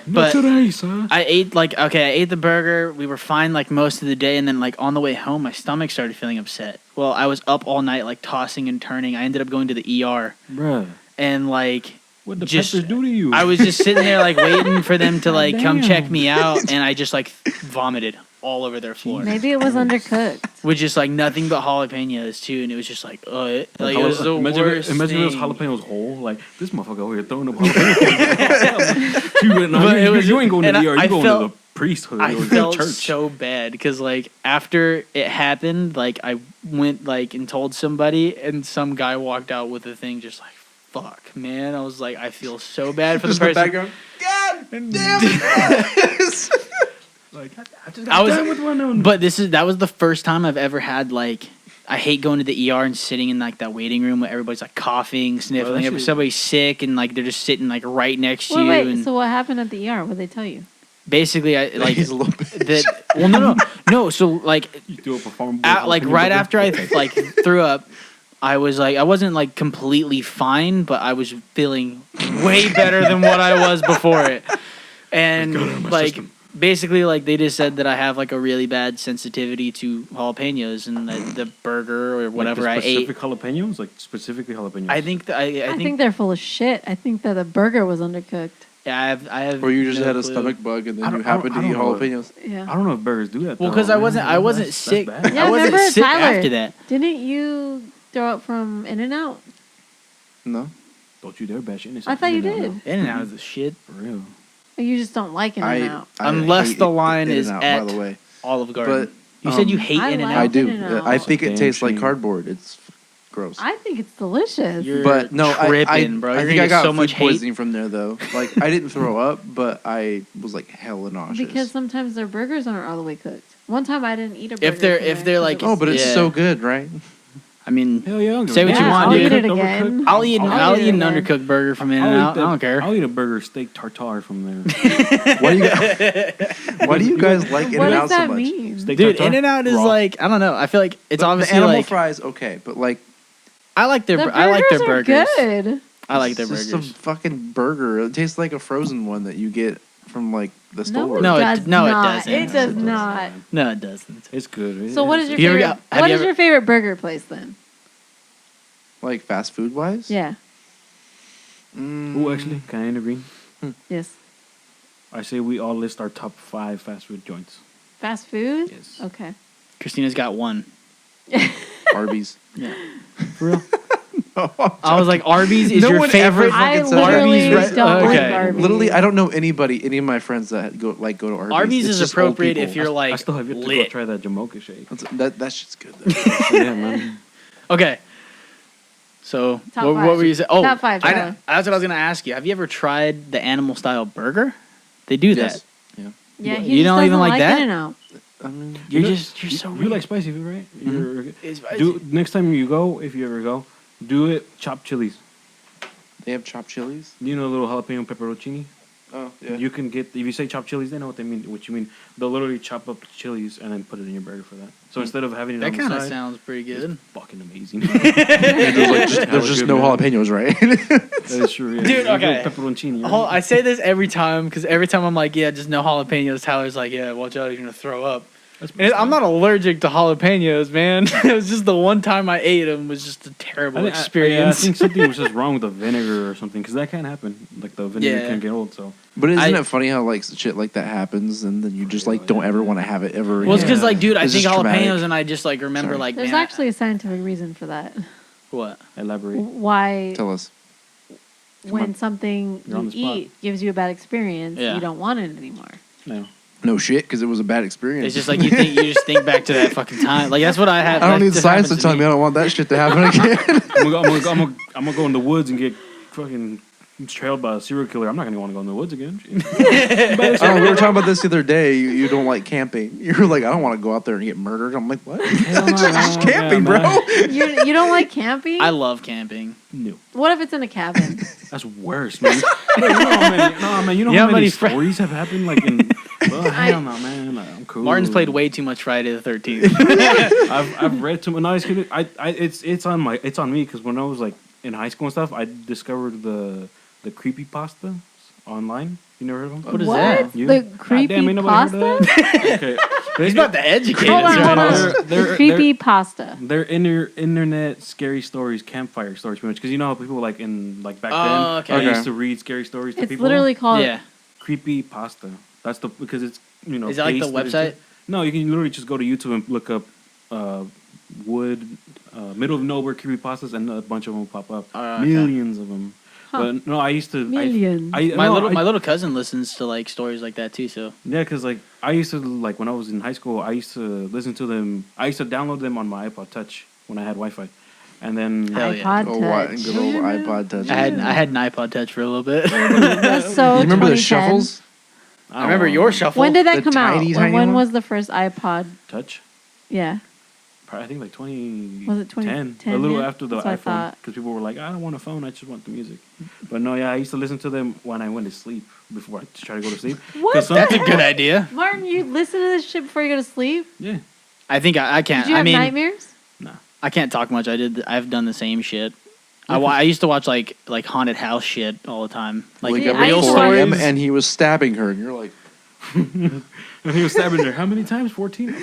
Not But today, son. I ate I ate the burger. We were fine like most of the day, and then like on the way home, my stomach started feeling upset. Well, I was up all night like tossing and turning. I ended up going to the ER, Bruh, and like what the Just- peppers do to you? I was just sitting there like waiting for them to like come check Damn. me out, and I just like vomited all over their floor. Maybe it was undercooked. With just like nothing but jalapenos too, and it was just like, like it was the imagine worst. imagine those thing. jalapenos whole. Like this motherfucker over here throwing up jalapenos. But it was- you ain't going to and the ER. I You going felt- to the priesthood I or the felt church. so bad because like after it happened, like I went like and told somebody, and some guy walked out with a thing just like, "Fuck, man!" I was like, I feel so bad for Just the the person. background. God damn it. Like I just I got was- done with one of them. But that was the first time I've ever had like. I hate going to the ER and sitting in like that waiting room where everybody's like coughing, sniffling. that If shit- somebody's sick and like they're just sitting like right next to Wait, you. wait. And So what happened at the ER? What did they tell you? basically, I like He's a little bit. that. Well, no. So like you do a performance. like right after I like threw up, I was like I wasn't like completely fine, but I was feeling way better than what I was before it. And Got it out of my like system. basically like they just said that I have like a really bad sensitivity to jalapenos, and the burger or whatever I ate. Specific jalapenos, like specifically jalapenos. I think I think they're full of shit. I think that the burger was undercooked. yeah, I have Or you just no had a clue. stomach bug and I then don't- you happened I to eat don't know. jalapenos. Yeah. I don't know if burgers do that. Well, though, because I man. wasn't That's sick. bad. Yeah, I wasn't remember sick Tyler? after that. Didn't you throw up from In-N-Out? No. Don't you dare bash innocent. I thought you No, no, did. no. In and out of the shit. For real. Or you just don't like In-N-Out? Unless hate the line is In-N-Out, at by the way. Olive Garden. But You said you um, hate I In and like I Out. do. In-N-Out. I think Damn it tastes like shame. cardboard. It's gross. I think it's delicious. You're But no, tripping, bro. I You're think gonna I get got so food much hate. poisoning from there though. Like I didn't throw up, but I was like hella nauseous. Because sometimes their burgers aren't all the way cooked. One time I didn't eat a burger. If they're- from if there they're 'cause like- it was- oh, but it's Yeah. so good, right? I mean, Hell yeah. I don't give Say a what you damn. Yeah, want, I'll dude. eat it Overcooked, again. overcooked. I'll eat I'll an eat it again. undercooked burger from In and I'll Out. eat I don't care. I'll eat a burger steak tartare from there. Why do you guys like What In-N-Out does so that much? mean? Steak Dude, tartare? In and Out is Raw. like I don't know. I feel like it's The obviously animal like fries, okay, but like I like their The I like their burgers burgers. are good. I like their it's just burgers. a fucking burger. It tastes like a frozen one that you get from like the No, store. it No, does no, it not. doesn't. It does not. No, it doesn't. It's good. So what is your Have you ever favorite? got- have What you is ever- your favorite burger place then? Like fast food wise? Yeah. Oh, actually, can I intervene? Yes. I say we all list our top 5 fast food joints. Fast food. Yes. Okay. Christina's got one. Arby's. Yeah. For real? I was like, Arby's is No your one ever favorite. I fucking says literally Arby's, don't okay. like Arby's. Literally, I don't know any of my friends that go to Arby's. Arby's It's is just old appropriate people. if you're like I still have yet to go lit. try that Jamocha shake. That shit's good. Though. Yeah, man. Okay. So Top what five. were you saying? Oh, Top five, I, Tyler. that's what I was gonna ask you. Have you ever tried the animal style burger? They do that. Yes. Yeah. Yeah, You he just don't even doesn't like that? In-N-Out. I mean, You're know- you're so you weird. like spicy food, right? Mhm. It's- Do next time you go, if you ever go, do it chopped chilies. they have chopped chilies. You know, little jalapeno pepperoncini. Oh yeah. You can get, if you say chopped chilies, they know what they mean. What you mean? They'll literally chop up the chilies and then put it in your burger for that. So instead of having it that on the kind of side, sounds pretty good. it's fucking amazing. There's just no jalapenos, right? That is true, yeah. Dude, You go okay. Pepperoncini. Right? I say this every time because every time I'm like, yeah, just no jalapenos. Tyler's like, yeah, watch out, you're gonna throw up. That's And I'm not allergic to jalapenos, man. It was just the one time I ate them was just a terrible I experience. think something was just wrong with the vinegar or something, because that can happen. Like the vinegar Yeah. can get old. So But isn't I- it funny how like shit like that happens and then you just like don't ever want to have it ever Well, it's again? because like, dude, I It's think just jalapenos, traumatic. and I just like remember Sorry. like, There's man, actually a scientific reason for that. what? elaborate. Why Tell us. when on. something You're on you the spot. eat gives you a bad experience, Yeah. you don't want it anymore. No. No shit, because it was a bad experience. It's just like you just think back to that fucking time. Like that's what I had. I don't that need just science to happens tell me I don't want that shit to happen again. I'm gonna go in the woods and get fucking trailed by a serial killer. I'm not gonna want to go in the woods again. We were talking about this the other day. You don't like camping. You're like, I don't want to go out there and get murdered. I'm like, what? Hell no, Just man. camping, Yeah, bro. man. You don't like camping? I love camping. No, What if it's in a cabin? that's worse, man. You know how many, You how know how many many fri- stories have happened? Like in, well, hell no, man. I'm cool. Martin's played way too much Friday the 13th. I've read too much. No, it's on me because when I was like in high school and stuff, I discovered the creepypasta online. You never heard of them? What is what? that? You? The God creepy damn, ain't nobody heard of pasta? that? Okay. He's about to educate Hold us on, right hold now. on. They're- Creepy pasta. They're internet scary stories, campfire stories, pretty much. Because you know how people like in like back Oh, then, okay. they used to read scary stories to It's people. literally called Yeah. Creepy pasta. That's the because it's Is it like the pasted into- website? No, you can literally just go to YouTube and look up wood middle of nowhere creepypastas, and a bunch of them will pop up. Okay. Millions of them. Huh. But no, I used to. Millions. My little cousin listens to like stories like that too. So Yeah, because like I used to like when I was in high school, I used to listen to them. I used to download them on my iPod Touch when I had Wi-Fi, and then Hell yeah. iPod Good Touch. old iPod Touch. I had an iPod Touch for a little bit. That's so You remember the 2010. shuffles? I remember your shuffle. When did that The come out? tiny, tiny When one? was the first iPod? Touch. Yeah. I think like 2010. Was it 2010, A little yeah? after the That's what I iPhone, thought. because people were like, "I don't want a phone. I just want the music." But no, yeah, I used to listen to them when I went to sleep before I try to go to sleep. What? 'Cause some- That's a good idea. Martin, you listen to this shit before you go to sleep? Yeah. I think I can't. Did you I have mean, nightmares? I can't talk much. I've done the same shit. I used to watch like haunted house shit all the time, like Wake See, up I at used to 4 a.m. watch- and he was stabbing her, and you're like, And he was stabbing her. How many times? 14?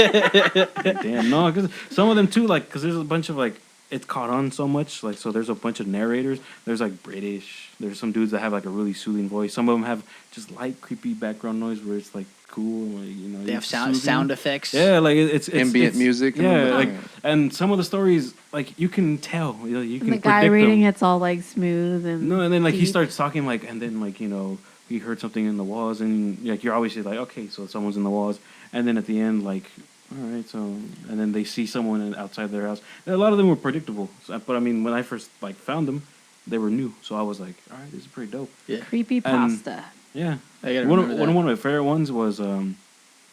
Damn, no, because some of them too, like, because there's a bunch of, like, it's caught on so much. Like, so there's a bunch of narrators. There's, like, British. There's some dudes that have, like, a really soothing voice. Some of them have just light, creepy background noise where it's, like, cool. Like, you know, they have it's sound soothing. effects. Yeah, like, it's ambient it's- music. Yeah, and like, and some of the stories, like, you can tell. You know, you can And the guy predict reading them. it's all like smooth and No, and then like he deep. starts talking like, and then like he heard something in the walls, and like you're obviously like, okay, so someone's in the walls, and then at the end like, all right, so and then they see someone outside their house. And a lot of them were predictable, but I mean when I first like found them, they were new, so I was like, all right, this is pretty dope. creepy pasta. Yeah, I gotta one remember of that. my favorite ones was I don't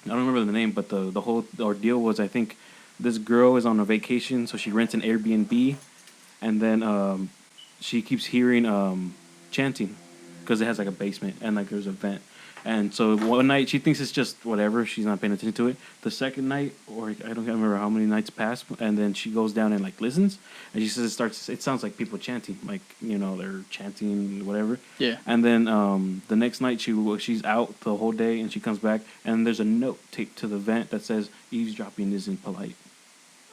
remember the name, but the whole ordeal was I think this girl is on a vacation, so she rents an Airbnb, and then she keeps hearing chanting because it has like a basement and like there's a vent. And so one night she thinks it's just whatever, she's not paying attention to it. The second night, or I don't remember how many nights passed, and then she goes down and like listens, and she says it sounds like people chanting, like they're chanting whatever. Yeah. And then the next night she's out the whole day, and she comes back, and there's a note taped to the vent that says eavesdropping isn't polite.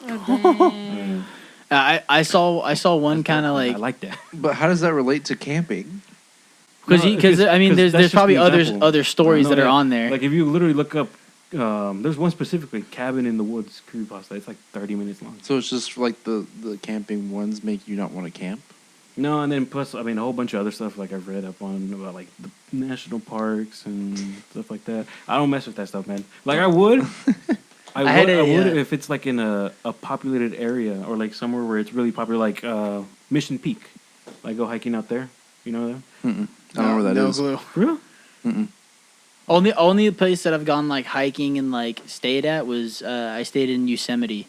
Oh, dang. I saw one kind of I like like that. But how does that relate to camping? because No, I mean 'cause there's that's probably just the example. other stories No, that are yeah. on there. Like if you literally look up There's one specifically, Cabin in the Woods creepypasta. It's like 30 minutes long. So it's just like the camping ones make you not want to camp. No, and then plus, I mean, a whole bunch of other stuff like I've read up on about like the national parks and stuff like that. I don't mess with that stuff, man. Like I would, I would if it's like in a populated area or like somewhere where it's really popular, like Mission Peak. Like go hiking out there. You know that? Mm-mm. I don't know where that is. No clue. Really? Mm-mm. Only place that I've gone like hiking and like stayed at was I stayed in Yosemite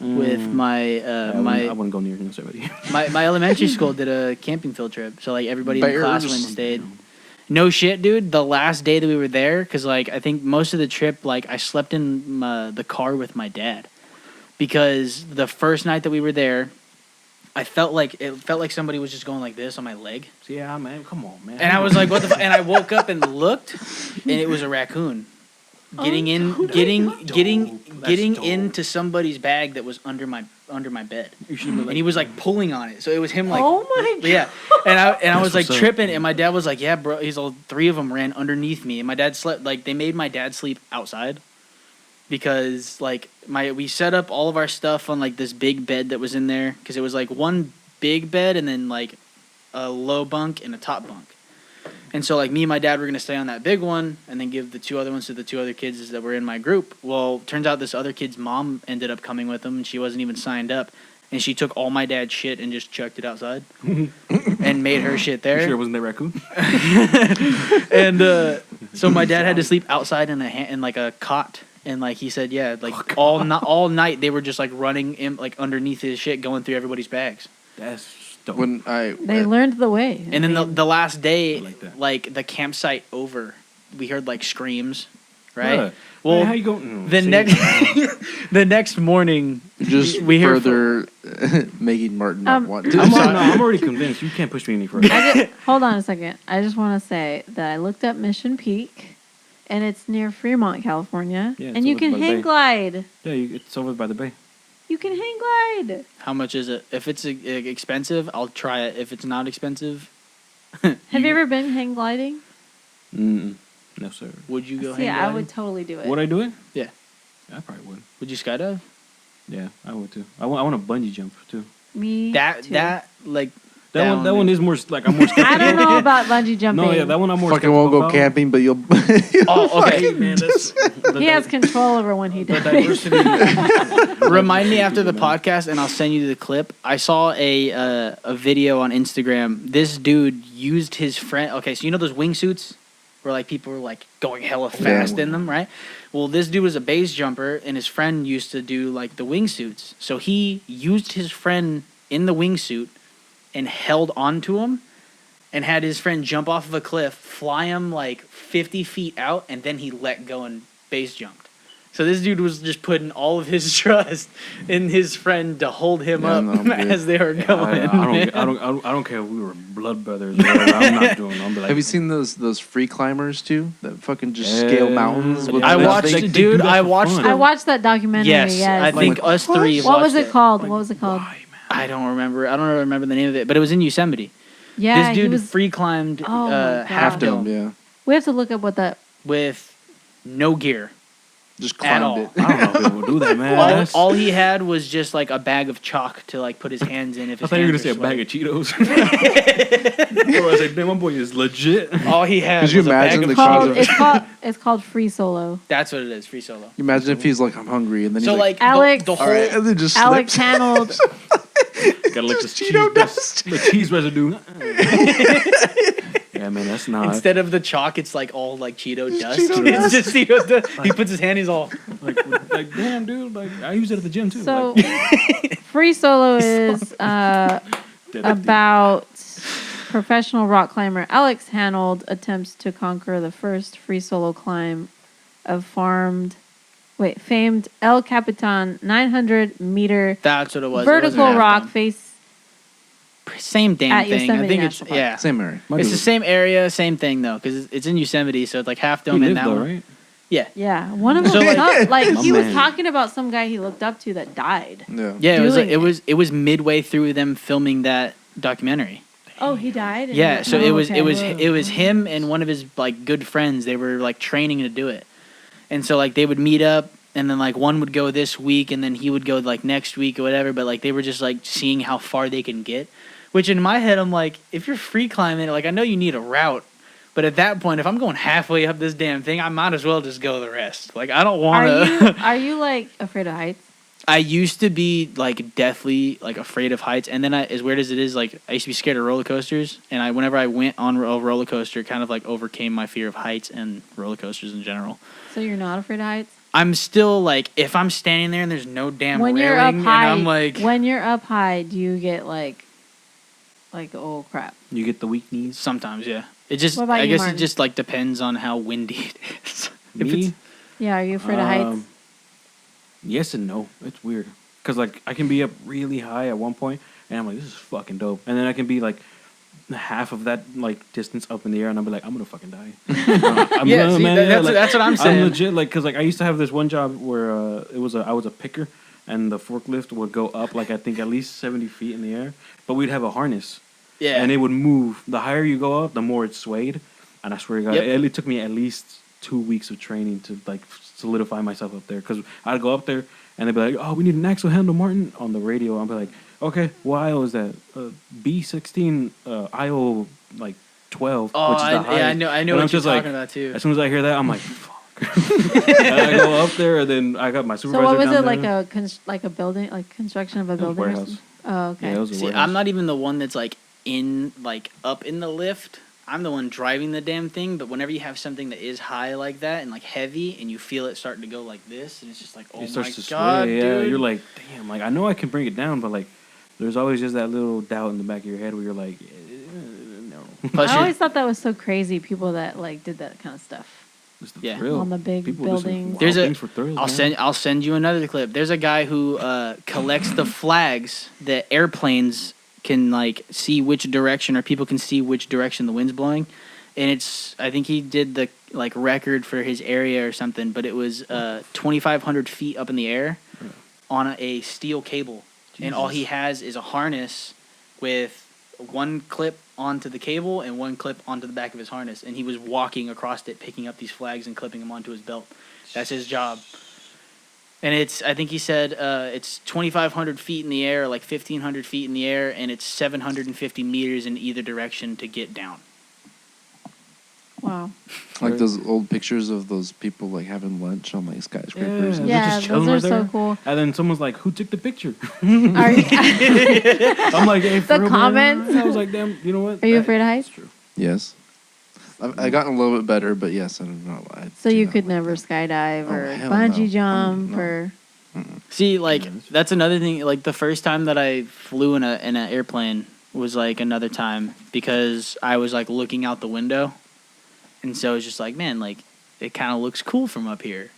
with my I wouldn't go near Yosemite. my elementary school did a camping field trip, so like everybody in the class went and stayed. No shit, dude. The last day that we were there, because like I think most of the trip, like I slept in the car with my dad, because the first night that we were there, it felt like somebody was just going like this on my leg. Yeah, man. Come on, man. And I was like, "What the?" And I woke up and looked, and it was a raccoon getting into somebody's bag that was under my bed, and he was like pulling on it. So it was him like, oh my God. yeah. And I was like what's up. tripping, and my dad was like, "Yeah, bro." He's all 3 of them ran underneath me, and my dad slept like they made my dad sleep outside because like we set up all of our stuff on like this big bed that was in there because it was like one big bed and then like a low bunk and a top bunk. And so, like, me and my dad were going to stay on that big one and then give the 2 other ones to the 2 other kids that were in my group. Well, turns out this other kid's mom ended up coming with them, and she wasn't even signed up. And she took all my dad's shit and just chucked it outside and made her shit there. You sure it wasn't that raccoon? And so my dad had to sleep outside in like a cot. And, like, he said, yeah, like, all night they were just, like, running in, like, underneath his shit, going through everybody's bags. That's dope. They learned the way. And then the last day, like the campsite over, we heard like screams, right? Yeah. Well, man, how you going? the next morning, Just we hear further making Martin not want to. I'm already convinced. You can't push me any further. Hold on a second. I just want to say that I looked up Mission Peak, and it's near Fremont, California, Yeah, and you can hang glide. Yeah, it's over by the bay. You can hang glide. How much is it? If it's expensive, I'll try it. If it's not expensive, Have you ever been hang gliding? Mm-mm. No, sir. would you go See, hang I gliding? would totally do it. Would I do it? Yeah. I probably would. Would you skydive? Yeah, I would too. I want to bungee jump too. Me That too. That one is more like I'm more. I don't know about bungee jumping. No, yeah, that one I'm more. Fucking won't go skeptical about. camping, but you'll. Oh, okay. Hey, man, that's He has control over when he the does. diversity. Remind me after the podcast, and I'll send you the clip. I saw a video on Instagram. This dude used his friend. Okay, so you know those wingsuits where like people were like going hella fast in them, right? Well, this dude was a base jumper, and his friend used to do like the wingsuits. So he used his friend in the wingsuit and held onto him, and had his friend jump off of a cliff, fly him like 50 feet out, and then he let go and base jumped. So this dude was just putting all of his trust in his friend to hold him up as they were going. I don't care if we were blood brothers. Or whatever. I'm not doing. I'm like, Have you seen those free climbers too? That fucking just scale mountains. With I watched they it, do dude. that I for watched. fun. I watched that documentary. Yes, Yes. I think us 3 What was watched it called? What was it called? Why, man? I don't remember. I don't remember the name of it, but it was in Yosemite. Yeah, This dude he was. free climbed Oh my God. Half Dome Yeah, We have to look up what that. with no gear. just At climbed all. it. I don't know if people do that, man. All he had was just like a bag of chalk to like put his hands in. If I his thought you were gonna hands say a were bag of Cheetos. Or I was like, damn, my boy is legit. sweaty. All he had Could you was a bag imagine of the Cheetos. crowd? It's called free solo. That's what it is. Free solo. Imagine if he's like, I'm hungry, and then So he's like Alex- the all right, whole and then just Alex slips. handled. Gotta lick this Cheeto cheese dust. The cheese residue. Yeah, man, that's not. instead of the chalk, it's like all like Cheeto dust. Cheeto It's dust. just Cheeto dust. He puts his hand. He's all. like damn, dude. Like I use it at the gym too. So, Like, free solo is about professional rock climber Alex Hanold attempts to conquer the first free solo climb of famed El Capitan 900-meter That's what it was. It vertical wasn't rock Half face. Dome. Same damn At thing. I Yosemite think it's National Park. yeah. Same area. my It's dude, the same area, same thing though, because it's in Yosemite, so it's like Half he Dome and lives that though, one. right? Yeah, Yeah, one of them. So, like- like My he was man. talking about some guy he looked up to that died. Yeah. yeah. Doing It was midway through them filming that documentary. Oh, he died. Yeah, so Oh, it was okay. it was him and one of his like good friends. They were like training to do it, And so like they would meet up, and then like one would go this week, and then he would go like next week or whatever. But like they were just like seeing how far they can get. Which in my head, I'm like, if you're free climbing, like I know you need a route, but at that point, if I'm going halfway up this damn thing, I might as well just go the rest. Like I don't want to. Are you like afraid of heights? I used to be like deathly like afraid of heights, and then as weird as it is, like I used to be scared of roller coasters, and whenever I went on a roller coaster, it kind of like overcame my fear of heights and roller coasters in general. So you're not afraid of heights? I'm still like, if I'm standing there and there's no damn When railing, you're up high, and I'm like, when you're up high, do you get like oh crap? You get the weak knees. sometimes, yeah. It just, What about I you, guess Martin? it just like depends on how windy it is. If Me? it's, Yeah, are you afraid of heights? Yes and no. It's weird. Because, like, I can be up really high at one point, and I'm like, this is fucking dope. And then I can be, like, half of that, like, distance up in the air, and I'll be like, I'm going to fucking die. Yeah, see, that's what I'm saying. I'm legit, like, because, like, I used to have this one job where I was a picker, and the forklift would go up, like, I think at least 70 feet in the air. But we'd have a harness. yeah. And it would move. The higher you go up, the more it swayed. And I swear to God, it took me at least 2 weeks of training to like solidify myself up there. Because I'd go up there and they'd be like, "Oh, we need an axle handle, Martin," on the radio. I'd be like, "Okay, what aisle is that? B16, aisle like 12, Oh, which is the highest." yeah, I know And what I'm you're just talking like, about too. as soon as I hear that, I'm like, "Fuck!" And I go up there, and then I got my So supervisor. what was down it there. like a building, like construction of a It was building? Or warehouse. something? Oh, okay. Yeah, it was a See, warehouse. I'm not even the one that's like up in the lift. I'm the one driving the damn thing, but whenever you have something that is high like that and like heavy and you feel it starting to go like this, and it's just like, oh It my starts to god, sway. Yeah, dude. you're like, damn. Like I know I can bring it down, but like, there's always just that little doubt in the back of your head where you're like, no. Plus I you're- always thought that was so crazy. People that like did that kind of stuff. It's the Yeah. thrill. On the big People do some buildings. wild There's a- things for thrills, I'll man. send you another clip. There's a guy who collects the flags that airplanes can like see which direction, or people can see which direction the wind's blowing. And I think he did the like record for his area or something, but it was 2,500 feet up in the air on a steel cable. And all he has is a harness with one clip onto the cable and one clip onto the back of his harness. And he was walking across it, picking up these flags and clipping them onto his belt. That's his job. And I think he said it's 2,500 feet in the air, like 1,500 feet in the air, and it's 750 meters in either direction to get down. Wow. Like those old pictures of those people like having lunch on like skyscrapers. They're Yeah, just chilling those are right there. so cool. And then someone's like, "Who took the picture?" Are you, I'm like, "Hey, for The real, man?" comments? I was like, "Damn, you know what?" are you afraid of heights? That's true. Yes. I've gotten a little bit better, but yes, I'm not lying. So you could never skydive Oh, or hell bungee no. jump No. or See, like Yeah, that's another thing. Like the first time that I flew in an airplane was like another time because I was like looking out the window, and so it's just like, man, like it kind of looks cool from up here.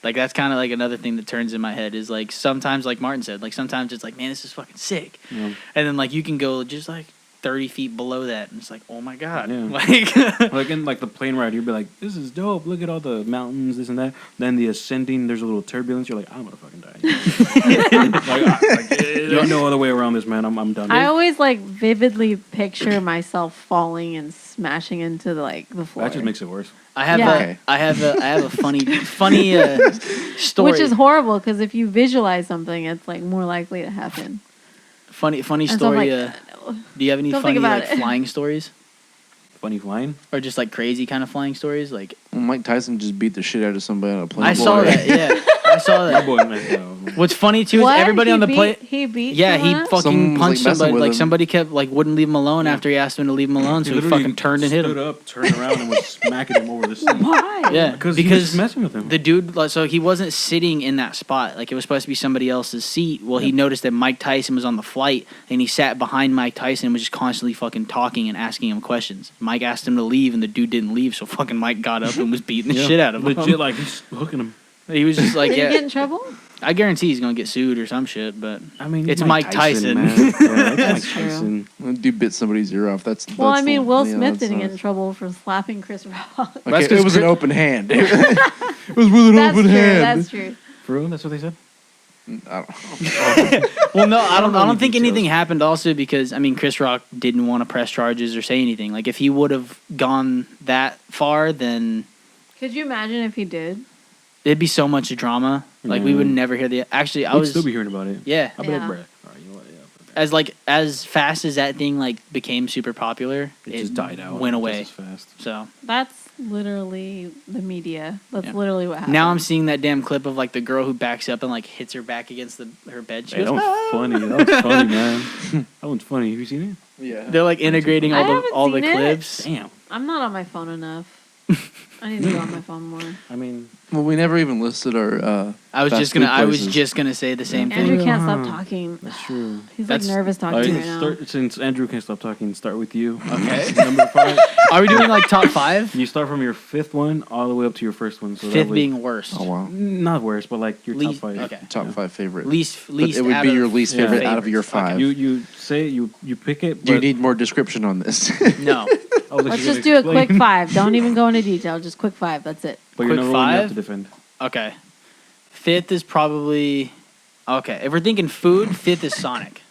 Like that's kind of like another thing that turns in my head is like sometimes, like Martin said, like sometimes it's like, man, this is fucking sick, Yeah. and then like you can go just like 30 feet below that, and it's like, oh my god, Yeah. like Like in like the plane ride, you'd be like, "This is dope. Look at all the mountains, this and that." Then the ascending, there's a little turbulence. You're like, "I'm gonna fucking die." There's no other way around this, man. I'm done. I always like vividly picture myself falling and smashing into the floor. That just makes it worse. I have Yeah. I have a funny story. Which is horrible because if you visualize something, it's like more likely to happen. funny And so I'm story. like, Do you have any Don't funny think about like it. flying stories, Funny flying. or just like crazy kind of flying stories? Like Well, Mike Tyson just beat the shit out of somebody on a plane. I saw that. Yeah, I saw That that. boy, man. What's funny too is what? everybody He on the beat- plane. He beat. Yeah, he someone up? fucking Someone was, punched like, messing somebody. with Like him. somebody kept like wouldn't leave him alone Yeah. after he asked him to leave him alone, so he literally fucking turned and hit stood him. up, turned around, and was smacking him over the seat. Why? Yeah, Because he was just messing with him. the dude, like, so he wasn't sitting in that spot. Like it was supposed to be somebody else's seat. Well, he Yeah. noticed that Mike Tyson was on the flight, and he sat behind Mike Tyson and was just constantly fucking talking and asking him questions. Mike asked him to leave, and the dude didn't leave. So fucking Mike got up and was beating the Yeah. shit out of him. Legit, like he's hooking him. He was just like, Did he yeah. get in trouble? I guarantee he's gonna get sued or some shit. But I mean, It's Mike Tyson. man. Yeah, That's that's Mike true. Tyson. When a dude bit somebody's ear off. That's Well, I that's mean, the- Will yeah, Smith that's didn't get not- in trouble for slapping Chris Rock. Okay, That's 'cause it was an Chris- open hand. It was with an That's open true. hand. That's true. For real? That's what they said? I don't- well, no, I don't know don't any think details. anything happened. Also, because I mean, Chris Rock didn't want to press charges or say anything. Like if he would have gone that far, then Could you imagine if he did? it'd be so much drama. Like we would Yeah. never hear the. Actually, I We'd was still be hearing about it. yeah. I'll be like, Yeah. bruh. All right, you know what? Yeah. As fast as that thing like became super popular, It just died out. went just away. as fast. So That's literally the media. That's Yeah. literally what happened. now I'm seeing that damn clip of like the girl who backs up and like hits her back against her bed. She Hey, goes, that was funny. That was funny, man. That one's funny. Have you seen Yeah. they're like integrating I all the haven't seen it. clips. it? Damn. I'm not on my phone enough. I need to go on my phone more. I mean, Well, we never even listed our. I was fast just gonna. food I was places. just gonna say the same thing. Andrew can't Uh-huh. stop talking. that's true. He's That's- like nervous All talking right, right now. since Andrew can't stop talking, start with you. Okay. Number 5. Are we doing like top 5? You start from your 5th one all the way up to your first one. So that Fifth way- being worst. Oh wow. not worst, but like your Least- top 5. okay. Top Yeah. 5 favorite. Least. But Least. it would out be of your least favorite Yeah. out of your favorites. 5. You say you pick it. Do you but- need more description on this? No. I'll let Let's you just do a explain. quick 5. Don't even go into detail. Just quick 5. That's it. But your quick number one you have 5? to defend. Okay. 5th is probably. Okay. If we're thinking food, 5th is Sonic.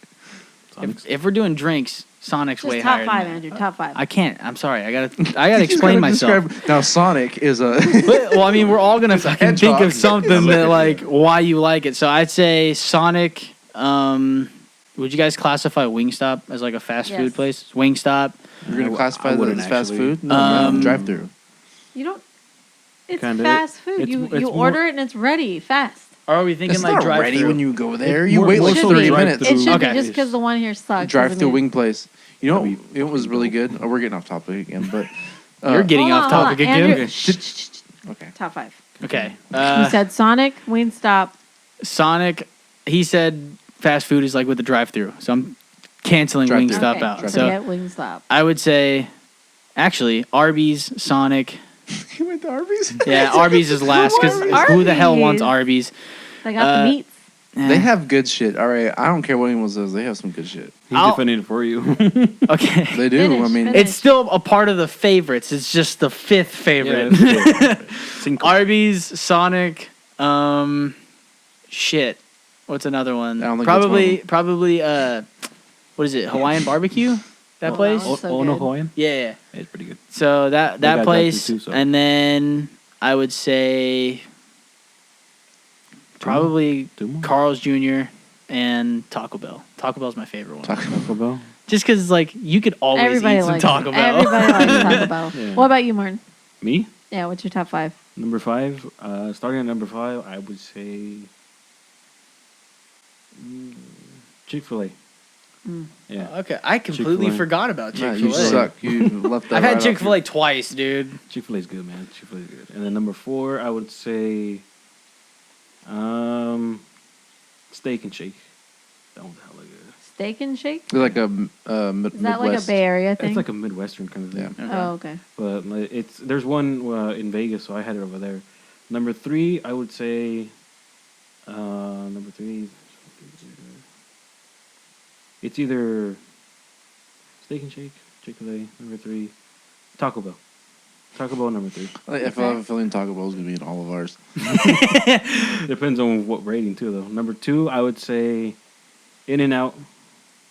Sonic's- If we're doing drinks, Sonic's Just way top higher. 5, than Andrew. that. Top 5. I can't. I'm sorry. I gotta explain myself. Now Sonic is a. Well, I mean, we're all gonna fucking think hedgehog. of something that like why you like it. So I'd say Sonic. Would you guys classify Wingstop as like a fast Yes. food place? Wingstop. You're gonna I classify that wouldn't as fast actually. food? No, Um, drive through. You don't. It's Kinda. fast food. It's- You it's you more- order it and it's ready fast. Or are we thinking It's like not drive ready through? when you go there. It's You more- wait more like so 30 drive minutes. It should Okay. be just because the one here sucks. Drive through doesn't mean- wing place. You know, That'd be it was really good. Oh, we're getting off topic again, but You're getting Hold off on, hold topic on. again. Andrew, Okay. shh, shh, shh, shh. okay. Top 5. Okay. You said Sonic, Wingstop. Sonic. He said fast food is like with the drive-through, so I'm canceling Drive-through. Wingstop Okay, out. Drive-through. So forget Wingstop. I would say, actually, Arby's, Sonic. You went to Arby's? Yeah, Arby's is last because who the hell wants Arby's? They got the meats. They have good shit. All right, I don't care what anyone says. They have some good shit. He's I'll- defending it for you. Okay. They do. Finish, I mean, finish. It's still a part of the favorites. It's just the 5th favorite. Yeah, Cinco. Arby's, Sonic, shit. What's another one? I don't think that's one of Probably what is it? Hawaiian barbecue? That Oh, place? that was so Oh, no, good. Hawaiian? Yeah. It's pretty good. So that They got that place, too, so. and then I would say probably Two more? Carl's Jr. and Taco Bell. Taco Bell's my favorite one. Taco Bell. Just because like you could always Everybody eat some likes Taco Bell. Everybody likes Taco Bell. Yeah. What about you, Martin? Me? Yeah, what's your top 5? Number 5. Starting at number 5, I would say Chick-fil-A. Mm. Yeah. Okay, I completely Chick-fil-A. forgot about nah, Chick-fil-A. you suck. You left that. I've right had off Chick-fil-A twice, dude. Chick-fil-A is good, man. Chick-fil-A is good. And then number 4, I would say Steak and Shake. That one's hella good. Steak and Shake? They're like a Is that like a Bay Area thing? It's like a Midwestern kind of thing. Yeah. Oh, okay. But like, there's one in Vegas, so I had it over there. Number 3, I would say number 3. It's either Steak and Shake, Chick-fil-A. Number 3, Taco Bell. Taco Bell number 3. I have a feeling Taco Bell's gonna be in all of ours. Depends on what rating too, though. Number 2, I would say In-N-Out.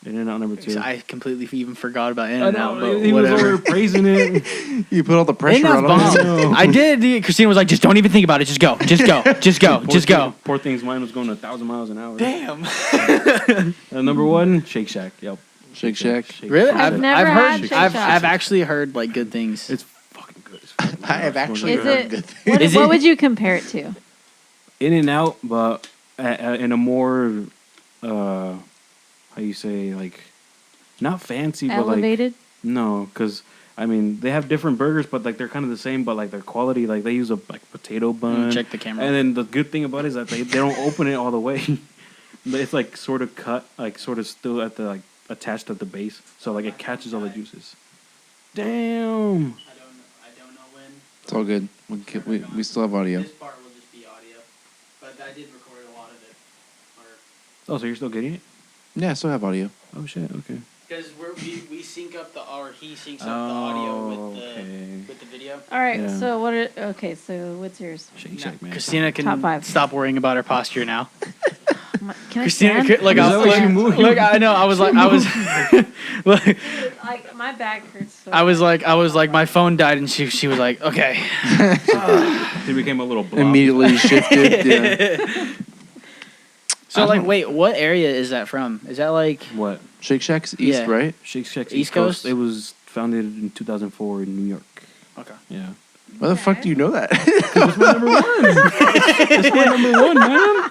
In-N-Out number 2. I completely even forgot about I In-N-Out, know, but he was whatever. over praising it. You put all the pressure In-N-Out's on them. bomb. I did. Christina was like, just don't even think about it. Just go. Just go. Just go. Just go. Poor thing's mind was going 1,000 miles an hour. Damn. Number 1, Shake Shack. Yep. Shake Shack. Really? I've never heard. had Shake I've Shack. actually heard like good things. It's fucking good. It's fucking I have good. actually Is heard it? good What, Is what it- would you compare it to? In-N-Out, but in a more, how you say, like, not fancy, but like, Elevated? no, because I mean they have different burgers, but like they're kind of the same, but like their quality, like they use a like potato bun. Check the camera. And then the good thing about it is that they don't open it all the way. It's like sort of cut, like sort of still at the like attached at the base, so like it catches all the juices. Damn. I don't know when. It's all good. We still have audio. This part will just be audio, but I did record a lot of it. Oh, so you're still getting it? Yeah, I still have audio. Oh shit. Okay. Because we sync up he syncs up the audio with the okay. with the video. All right. Yeah. So so what's yours? Shake Shack, man. Christina can Top 5. stop worrying about her posture now. Can Christina, I stand? look, Is that what you moved? look, I know. I was like, look, Like my back hurts. So I was like, my phone died, and she was like, okay. He became a little blob. Immediately shifted. Yeah. So like, wait, what area is that from? Is that like What? Shake Shack's east, Yeah. right? Shake Shack's East Coast? It was founded in 2004 in New York. okay? Yeah. Why the fuck do you know that? That's my number one. That's my number one, man.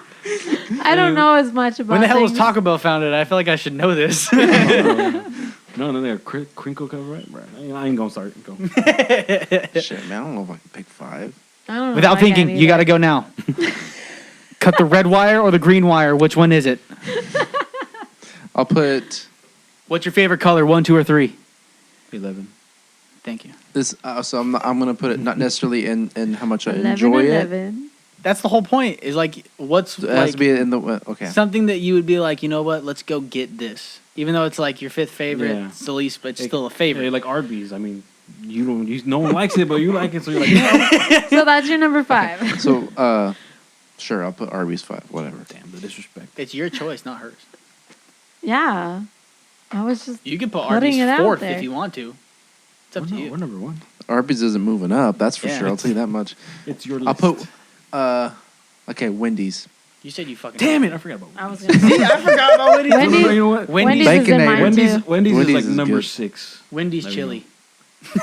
I don't know as much about. When the hell was things. Taco Bell founded? I feel like I should know this. No, they're crinkle cover, right? I ain't gonna start. Go. Shit, man, I don't know if I can pick 5. I don't know Without if I can thinking, you got to either. go now. Cut the red wire or the green wire. Which one is it? I'll put What's your favorite color? 1, 2, or 3? 11. Thank you. this. So I'm gonna put it not necessarily in how much I 11, enjoy it. 11. That's the whole point. Is like, what's It has like to be in the okay. something that you would be like, you know what? Let's go get this. Even though it's like your 5th favorite, Yeah. it's the least, but it's Hey, still a favorite. Hey, like Arby's. I mean, no one likes it, but you like it, so you're like, yeah. So that's your number 5. So sure, I'll put Arby's 5. Whatever. Damn, the disrespect. It's your choice, not hers. Yeah. I was just. You can put Putting Arby's it out 4th there. if you want to. It's up to you. We're number one. Arby's isn't moving up. That's for Yeah. sure. I'll tell you that much. It's your list. I'll put okay, Wendy's. You said you fucking. Damn it, I forgot about I was gonna. See, I forgot about Wendy's. Wendy's- You know what? Wendy's, Wendy's is in Baconator. mine Wendy's too. Wendy's is Wendy's like is number good. 6. Wendy's There you chili.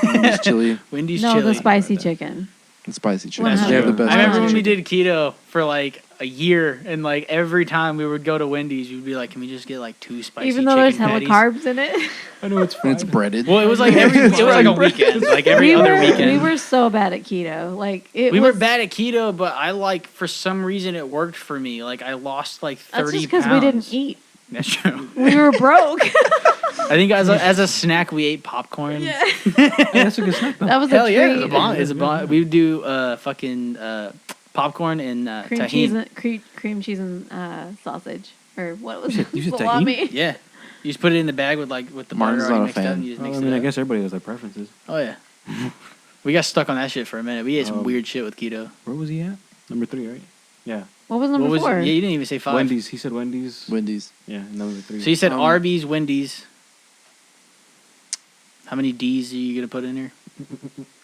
Wendy's chili Wendy's No, chili. the spicy chicken. and spicy chicken. 100. They have the best. I remember spicy when we chicken. did keto for like a year, and like every time we would go to Wendy's, you'd be like, "Can we just get like 2 spicy Even though there's chicken hella patties?" carbs in it. I know it's And it's fine. breaded. Well, it was like it was like a weekend, like every other weekend. We were so bad at keto. Like it We was. were bad at keto, but I like for some reason it worked for me. Like I lost like 30 That's just because pounds. we didn't eat. That's true. We were broke. I think as a snack we ate popcorn. Yeah. Hey, that's a good snack though. That was Hell a yeah, treat. it's a bomb. It's a bomb. We would do fucking popcorn and Cream tahini. cheese, and, cream cheese and sausage, or what was it? You said Salami. Yeah. You just put it in the bag with the Martin's butter already not a mixed up fan. and you just Well, mix I it mean, I up. guess everybody has their preferences. Oh yeah. We got stuck on that shit for a minute. We ate some weird shit with keto. Where was he at? Number 3, right? Yeah. What was number What was 4? Yeah, you didn't even say 5. Wendy's. He said Wendy's. Wendy's. Yeah, number 3. So you said Arby's, Wendy's. How many D's are you gonna put in here?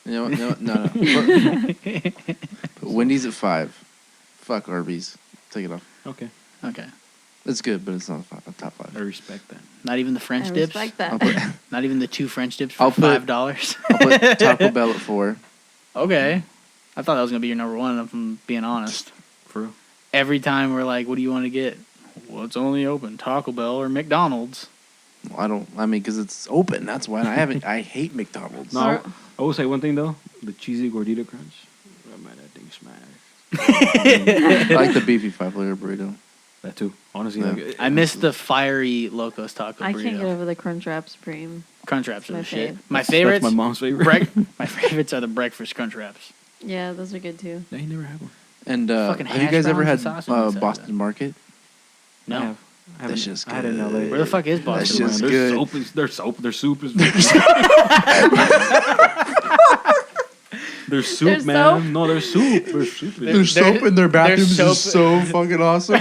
You know what? No. Put Wendy's at 5. Fuck Arby's. Take it off. Okay. Okay. It's good, but it's not a top 5. I respect that. Not even the French I dips. respect I'll that. put, Not even the 2 French dips for I'll put- $5. I'll put Taco Bell at 4. Okay. I thought that was gonna be your number 1. If I'm being honest. For real. Every time we're like, "What do you want to get?" Well, it's only open Taco Bell or McDonald's. Well, I mean, because it's open. That's why I hate McDonald's. No, I will say one thing though: the cheesy gordita crunch. Oh, man, that thing smash. I like the beefy 5-layer burrito. That too. Honestly, Yeah. like, I miss the fiery Locos Taco I burrito. can't get over the Crunchwrap Supreme. Crunchwraps are My the shit. fave. My That's favorites. my mom's favorite. My favorites are the breakfast Crunchwraps. Yeah, those are good too. I ain't never had one. And Fucking have you hash guys ever browns had and sausage inside of Boston that. Market? No. I have. I haven't- shit's I had it in good. LA. Where the fuck is That Boston? shit's Man, good. Their soup is. Their soup, Their man. soap? No, their soup. Their soup. Their Their soap in their bathrooms soap- is so fucking awesome.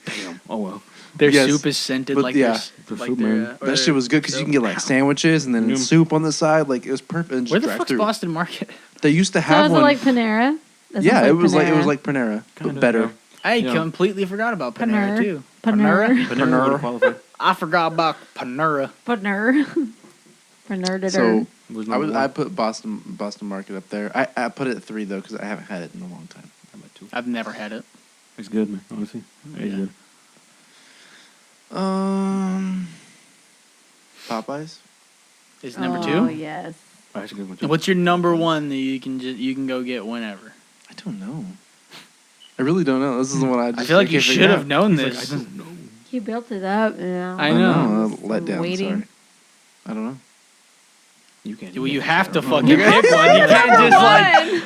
Damn. Oh well. Their Yes, soup is scented but like yeah. their, The soup, man. or That shit was good because you can get like sandwiches and then Yeah. soup on the side. Like it was perfect. And Where just the drive fuck's through. Boston Market? They used to So have is it one. like Panera? That Yeah, sounds it was Panera. like Panera, but Kinda, better. yeah. I Yeah. completely forgot about Panera Panera. too. Panera. Panera would qualify. I forgot about Panera. Panera. Panera. So Was I number one. I put Boston Market up there. I put it at 3 though because I haven't had it in a long time. How about 2? I've never had it. It's good, man. Honestly, it's Yeah. good. Popeyes. Is it number Oh 2? yes. Oh, that's a good one too. What's your number 1 that you can go get whenever? I don't know. I really don't know. This is the one I just. I feel like you can't figure should have out. known He's like, this. I don't know. He built it up. Yeah. I know. Let down. Waiting. Sorry. I don't know. You can't. Well, you have to fucking pick one. You can't just like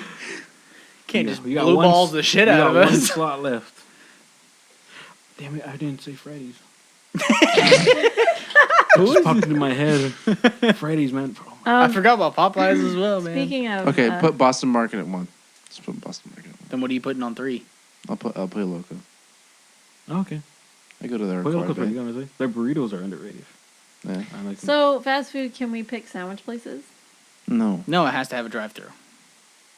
can't just You got blue one balls s- the shit you out of got one us. slot left. Damn it! I didn't say Freddy's. Just popped into my head. Freddy's, man. Oh my- I forgot about Popeyes as well, man. Speaking of. Okay, put Boston Market at 1. Just put Boston Market at 1. Then what are you putting on 3? I'll put a loco. Oh, okay. I go to their Pollo quite a Copa, bit. their burritos are underrated. Yeah. I like them. So fast food, can we pick sandwich places? No. No, it has to have a drive-through.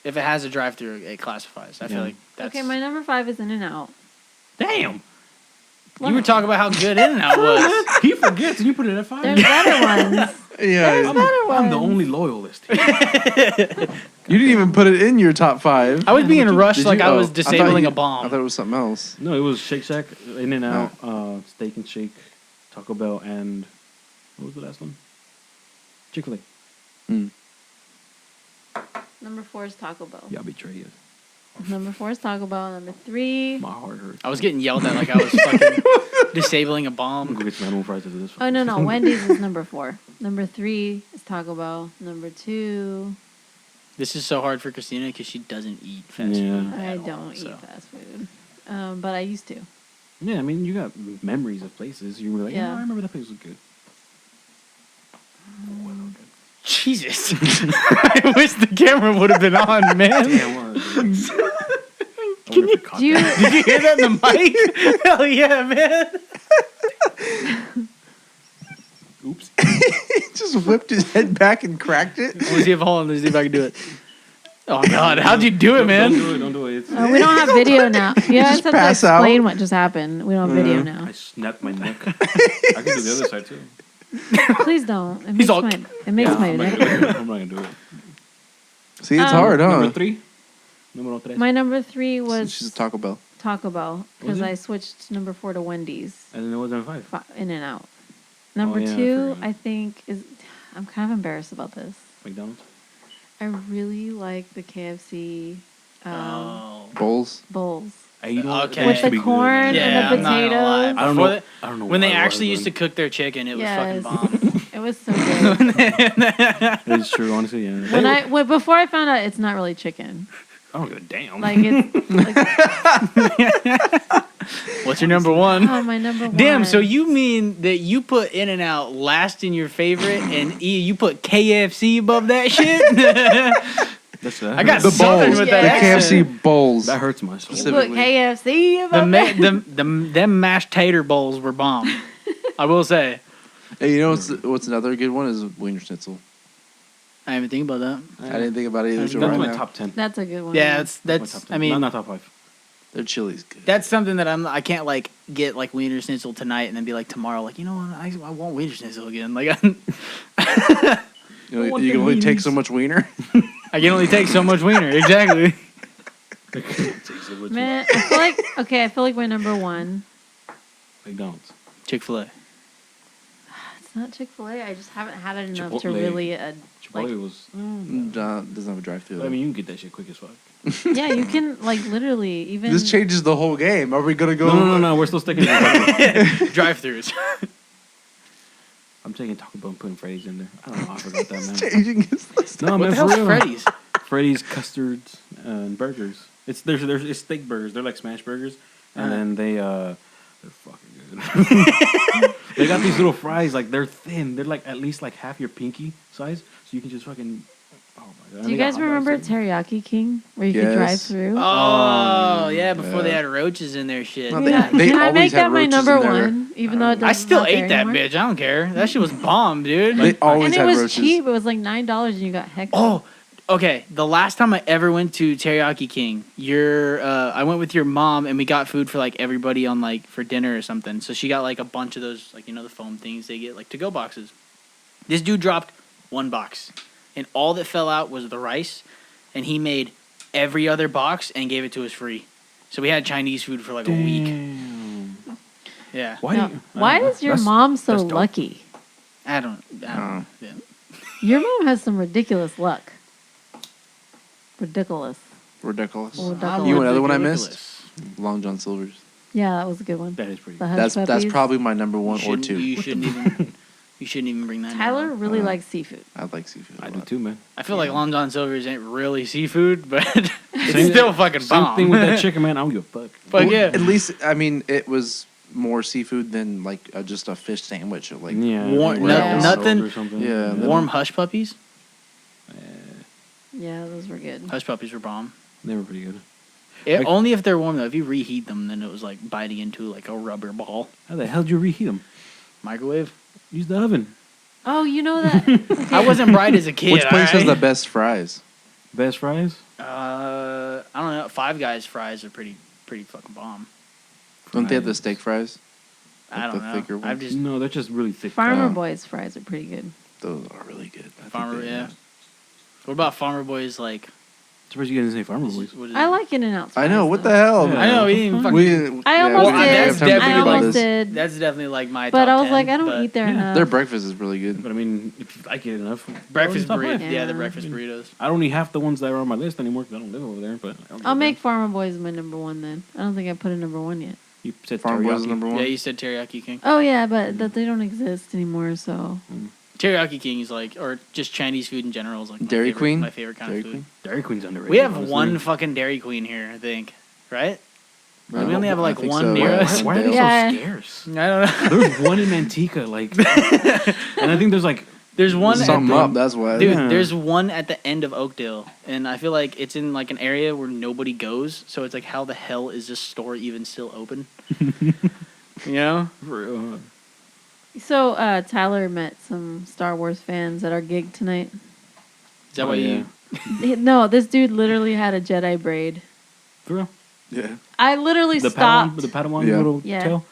If it has a drive-through, it classifies. I feel Yeah. like that's... Okay, my number 5 is In-N-Out. Damn. You were talking about how good In-N-Out was. He forgets and you put it at 5. There's better ones. Yeah. There's better ones. I'm the only loyalist. You didn't even put it in your top 5. I was being rushed Did like you? I Oh, was thought disabling you- a bomb. I thought it was something else. No, it was Shake Shack, In-N-Out, Steak and Shake, Taco Bell, and what was the last one? Chick-fil-A. Number 4 is Taco Bell. Y'all betray you. Number 4 is Taco Bell. Number 3. My heart hurts. I was getting yelled at like I was fucking disabling a I'm gonna bomb. go get some animal fries after this one. Oh, no. Wendy's is number 4. Number 3 is Taco Bell. Number 2, This is so hard for Christina because she doesn't eat fast Yeah. food. I at all, don't so. eat fast food. But I used to. Yeah, I mean, you got memories of places. You were like, yeah, Yeah. I remember that place was good. Jesus. I wish the camera would have been on, man. Damn, Do you? Did you hear that in the mic? Hell yeah, man. Oops. He just whipped his head back and cracked it. Let me see if I can do it. Oh God, how'd you do it, man? Don't do it. It's, We don't have video now. You guys Just have to pass out. explain what just happened. We don't have video now. I snapped my neck. I can do the other side too. Please don't. It He's makes all- my I'm not gonna do it. See, it's hard, huh? Number 3? Numero 3. My number 3 was She's a Taco Bell. Taco Bell because Was it? I switched number 4 to Wendy's. And then it was number 5. In-N-Out. Number yeah, I 2, forgot. I think is. I'm kind of embarrassed about this. McDonald's. I really like the KFC Bowls. bowls Hey, you know, Okay. that with should the be good, corn man. Yeah, and the I'm not gonna lie. potatoes. I don't Before know. that- I don't know When why they I actually was used to cook their chicken, it was fucking Yes. bomb. It was so good. It's true, honestly. Yeah. Before I found out it's not really chicken. I don't give a damn. Like it's like What's your number one? my number 1. Damn, so you mean that you put In-N-Out last in your favorite and you put KFC above that shit? That's I got The Southern bowls. with The that KFC accent. bowls. that hurts my soul. you specifically. put KFC The, above them mashed tater bowls were bomb. I will say. Hey, you know what's another good one is Wiener Schnitzel. I didn't think about that. I didn't think about it either. That's till my right now. top 10. That's a good one. Yeah, My that's. top 10. I mean, not top 5. Their chili's good. that's something that I can't like get like Wiener Schnitzel tonight and then be like tomorrow like you know what I want Wiener Schnitzel again like You can only take so much wiener. I can only take so much Wiener exactly. Man, I feel like my number 1. McDonald's. Chick-fil-A. It's not Chick-fil-A. I just haven't had it enough to Chipotle. really Chipotle was. Doesn't have a drive-through. I mean, you can get that shit quick as fuck. yeah, you can like literally even this changes the whole game. Are we gonna go? No. We're still sticking to Taco. Drive-throughs. I'm taking Taco Bell and putting Freddy's in there. I don't know. I forgot that, man. Changing his list. No, What man, the for hell's real. Freddy's? Freddy's, custards, and burgers. It's steak burgers. They're like smash burgers, and then they're fucking good. They got these little fries, like they're thin. They're like at least like half your pinky size, so you can just fucking. Oh my god! Do you guys remember Teriyaki King where you could Yes. drive through? Oh, yeah, before they yeah. had roaches in their shit. No, Yeah. they Can I always make had that my roaches number in there. 1? Even though it I does still not ate there that anymore? bitch. I don't care. That shit was bomb, dude. They always And it had was roaches. cheap. It was like $9 and you got heck. Oh, okay. The last time I ever went to Teriyaki King, I went with your mom and we got food for like everybody on like for dinner or something. So she got like a bunch of those like the foam things they get like to go boxes. This dude dropped 1 box, and all that fell out was the rice, and he made every other box and gave it to us free. So we had Chinese food for like a week. Yeah. Why? Now, do you, why is your that's- mom so that's dope. lucky? I don't know. Yeah. Your mom has some ridiculous luck. Ridiculous. Ridiculous. Ridiculous. You know another one I Ridiculous. missed? Long John Silver's. Yeah, that was a good one. That is pretty. The Good. Hush That's Puppies. probably my number 1 or Shouldn't- 2. You shouldn't even. You shouldn't even bring that. Tyler up. really likes seafood. I like seafood. I a do lot. too, man. I feel like Long John Silver's ain't really seafood, but it's Same- still fucking Same bomb. thing with that chicken, man. I don't give a fuck. Fuck Well, yeah. At least I mean it was more seafood than like just a fish sandwich or like Yeah. Warm- no- nothing- Or something. Yeah, Warm hush puppies. Yeah, those were good. Hush puppies were bomb. They were pretty good. Like- only if they're warm though. If you reheat them, then it was like biting into like a rubber ball. How the hell did you reheat them? Microwave. Use the oven. Oh, you know that. Okay. I wasn't bright as a kid. Which place has alright? the best fries? Best fries? I don't know. Five Guys fries are pretty fucking bomb. Don't they have the Fries. steak fries? I Like don't the know. thicker I've ones? just No, they're just really thick. Farmer Oh. Boy's fries are pretty good. Those are really good. I think Farmer. they- Yeah. What about Farmer Boys? Like, Surprised you didn't say Farmer Boys. what is I it? like In-N-Out. I know. What the fries, hell? Yeah. I know. We didn't fucking. We didn't, I yeah, almost we didn't did. have time to That's think I about almost this. did. That's definitely like my. But top I was 10, like, I don't but eat there Yeah. enough. Their breakfast is really good. But I mean, if you like it enough. breakfast stop burritos. by. Yeah, the Yeah. breakfast burritos. I don't eat half the ones that are on my list anymore because I don't live over there. But I'll make Farmer Boys my number one then. I don't think I put a number one yet. You said Farm Boys is teriyaki. number one. Yeah, you said Teriyaki King. Oh yeah, but that they don't exist anymore. So Teriyaki King is like, or just Chinese food in general is like my Dairy favorite, Queen? My favorite kind Dairy of food. Queen? Dairy Queen's underrated. We have honestly. one fucking Dairy Queen here, I think. Right? I we only have don't- like I think one so, near yeah. us. Why are they Yeah. so scarce? I don't know. There's one in Manteca, like, and I think there's like There's one. Something at up, that's why. Dude, Yeah. there's one at the end of Oakdale, and I feel like it's in like an area where nobody goes. So it's like, how the hell is this store even still open? You know? So Tyler met some Star Wars fans at our gig tonight. Is that why you? No, this dude literally had a Jedi braid. For real? Yeah. I literally The stopped. Padawan Yeah. little Yeah. tail.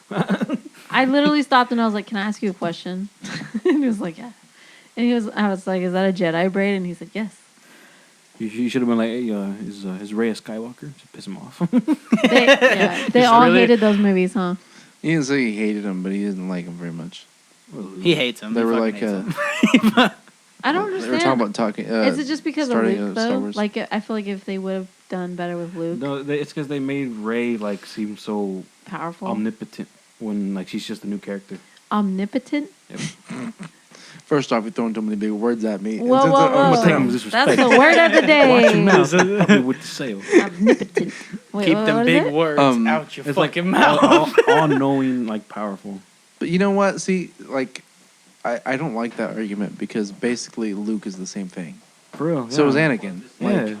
I literally stopped and I was like, "Can I ask you a question?" And he was like, "Yeah." And I was like, "Is that a Jedi braid?" And he said, "Yes." You should have been like, hey, is Rey a Skywalker? Just piss him off. They all really- hated those movies, huh? He didn't say he hated him, but he didn't like him very much. He hates him. They He were fucking like, hates him. I don't they understand. were talking about talking. Is it just because of starting Luke Star though? Wars. Like I feel like if they would have done better with Luke, No, it's because they made Rey like seem so powerful, omnipotent when like she's just a new character. omnipotent. Yep. First off, you're throwing too many big words at me. Whoa, whoa, I'm gonna whoa! take him with disrespect. That's the word of the day. Watch your mouth. I'll be with the sale. Omnipotent. Wait, Keep what them is big it? words out your It's like fucking mouth. all knowing, like powerful. But you know what? See, like, I don't like that argument because basically Luke is the same thing. For real. So is yeah. Anakin. Like, Yeah.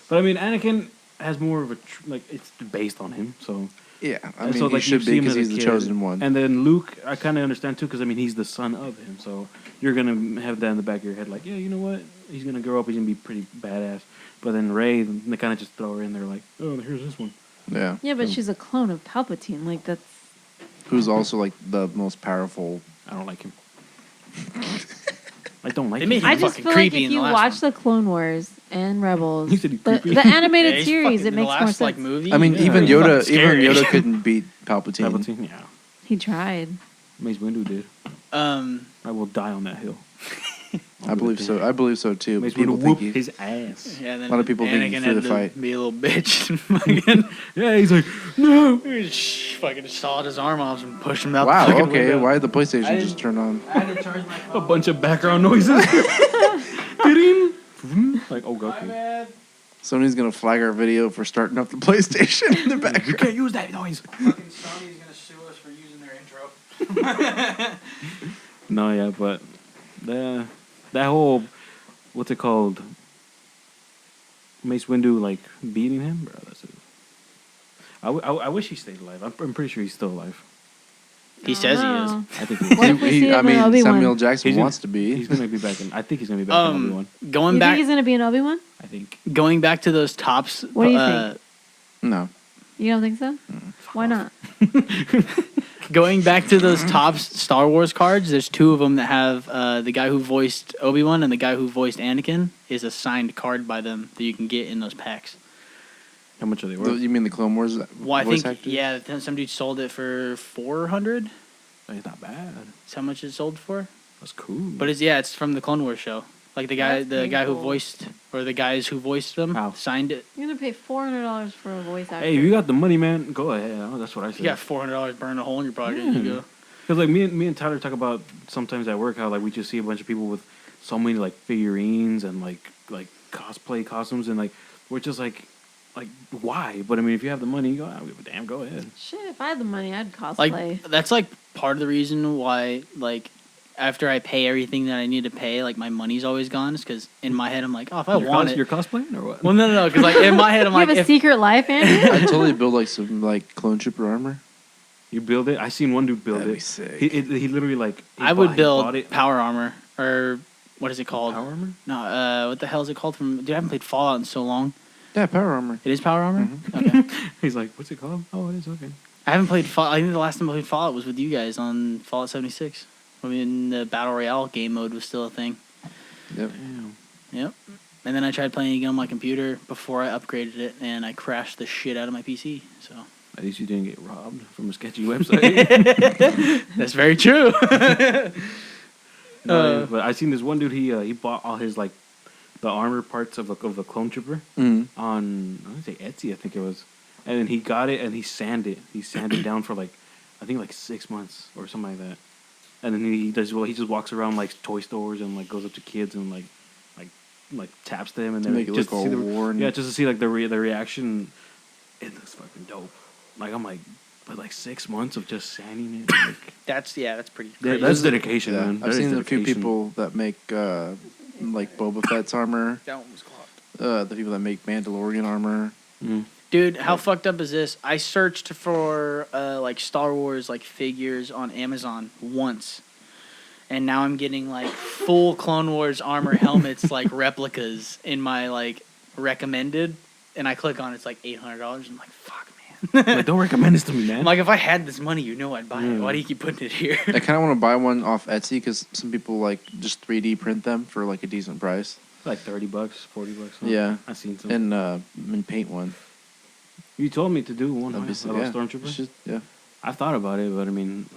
But I mean, Anakin has more of a like it's based on him, so. yeah. I And mean, so, he like, you should see be him because as a he's the kid. chosen one. And then Luke, I kind of understand too, because I mean, he's the son of him, so you're gonna have that in the back of your head, like, yeah, you know what? He's gonna grow up, he's gonna be pretty badass. But then Rey, they kind of just throw her in there, like, oh, here's this one. yeah. Yeah, but she's a clone of Palpatine. Like that's. Who's also like the most powerful. I don't like him. I don't like They him. made him I just fucking feel like creepy if in the you last watch one. the Clone Wars and Rebels, You said he's the, creepy. the animated Yeah, he's series, fucking- it the makes last, more sense. Like, movie, I mean, Yeah. even he's Yoda, fucking even scary. Yoda couldn't beat Palpatine. Palpatine, yeah. He tried. Mace Windu did. I will die on that hill. I believe so. I believe so too. Mace People Windu think whooped he, his ass. Yeah, then A lot of people think he Anakin threw had the to fight. be a little bitch. And fucking, Yeah, he's like, no. fucking sawed his arm off and pushed him out. the wow. fucking Okay, window. why did the I PlayStation didn't- just turn on? I had to charge my A phone. bunch of background noises. Ding. Like, oh, My God. bad. Sony's gonna flag our video for starting up the PlayStation in the You background. can't use that noise. Fucking Sony's gonna sue us for using their intro. No, yeah, but that whole, what's it called? Mace Windu, like, beating him? Bro, that's it. I wish he stayed alive. I'm pretty sure he's still alive. He says he is. I think he What is. if we see him in Obi-Wan? Samuel Jackson He's gonna- wants to be. He's going to be back in. I think he's going to be back in Obi-Wan. Going You back, think he's gonna be in Obi-Wan? I think. going back to those tops. What do you think? No. You don't think so? Why not? Going back to those top Star Wars cards, there's two of them that have the guy who voiced Obi-Wan and the guy who voiced Anakin is a signed card by them that you can get in those packs. How much are they The- worth? You mean the Clone Wars Well, I voice think, actors? yeah, then some dude sold it for 400. It's not bad. That's how much it sold for. That's cool. But it's from the Clone Wars show. Like the guy, That's the pretty guy who cool. voiced, or the guys who voiced them, How? signed it. You're gonna pay $400 for a voice actor. Hey, if you got the money, man, go ahead. That's what I If said. you got $400 burn a hole in your pocket, Yeah. you go. Because like me and Tyler talk about sometimes at work how like we just see a bunch of people with so many like figurines and like cosplay costumes and like we're just like why? But I mean, if you have the money, you go. I don't give a damn. Go ahead. Shit, if I had the money, I'd cosplay. Like that's like part of the reason why like after I pay everything that I need to pay, like my money's always gone. Because in my head, I'm like, oh, if I You're want it, you're cosplaying or what? well, no. Because like in my head, I'm You like, have a if secret life, Andrew? I'd totally build like some like clone trooper armor. You build it. I seen one dude build That'd be it. sick. He literally like. I would he build bought it. power armor or what is it called? Power armor. No, what the hell is it called? Dude, I haven't played Fallout in so long. Yeah, power armor. It is power armor. Mhm. Okay. He's like, what's it called? Oh, it is okay. I haven't played Fallout. I think the last time I played Fallout was with you guys on Fallout 76. I mean, the Battle Royale game mode was still a thing. Yep. Damn. Yep. And then I tried playing again on my computer before I upgraded it, and I crashed the shit out of my PC. So At least you didn't get robbed from a sketchy website. that's very true. No, but I seen this one dude. He bought all his like the armor parts of the clone trooper Mm. on I want to say Etsy, I think it was, and then he got it and he sanded down for like I think like 6 months or something like that. And then he just walks around like toy stores and like goes up to kids and like taps them and To then make it just look to see all worn. yeah, just to see like the reaction. It looks fucking dope. Like I'm like, but like 6 months of just sanding it. Like, That's pretty yeah, crazy. that's dedication, Yeah, man. I've That is seen a few dedication. people that make like Boba Fett's armor. That one was clocked. The people that make Mandalorian armor. Mm. Dude, how fucked up is this? I searched for like Star Wars like figures on Amazon once. And now I'm getting like full Clone Wars armor helmets like replicas in my like recommended, and I click on it, it's like $800. I'm like, fuck, man. Like, don't recommend this to me, man. I'm like, if I had this money, you know I'd buy it. Mm. Why do you keep putting it here? I kind of want to buy one off Etsy because some people like just 3D print them for like a decent price like $30, $40. Huh? Yeah. I seen some. and paint one. You told me to do one. That'd be Huh? sick. About Yeah. Stormtrooper. Yeah. I thought about it, but I mean,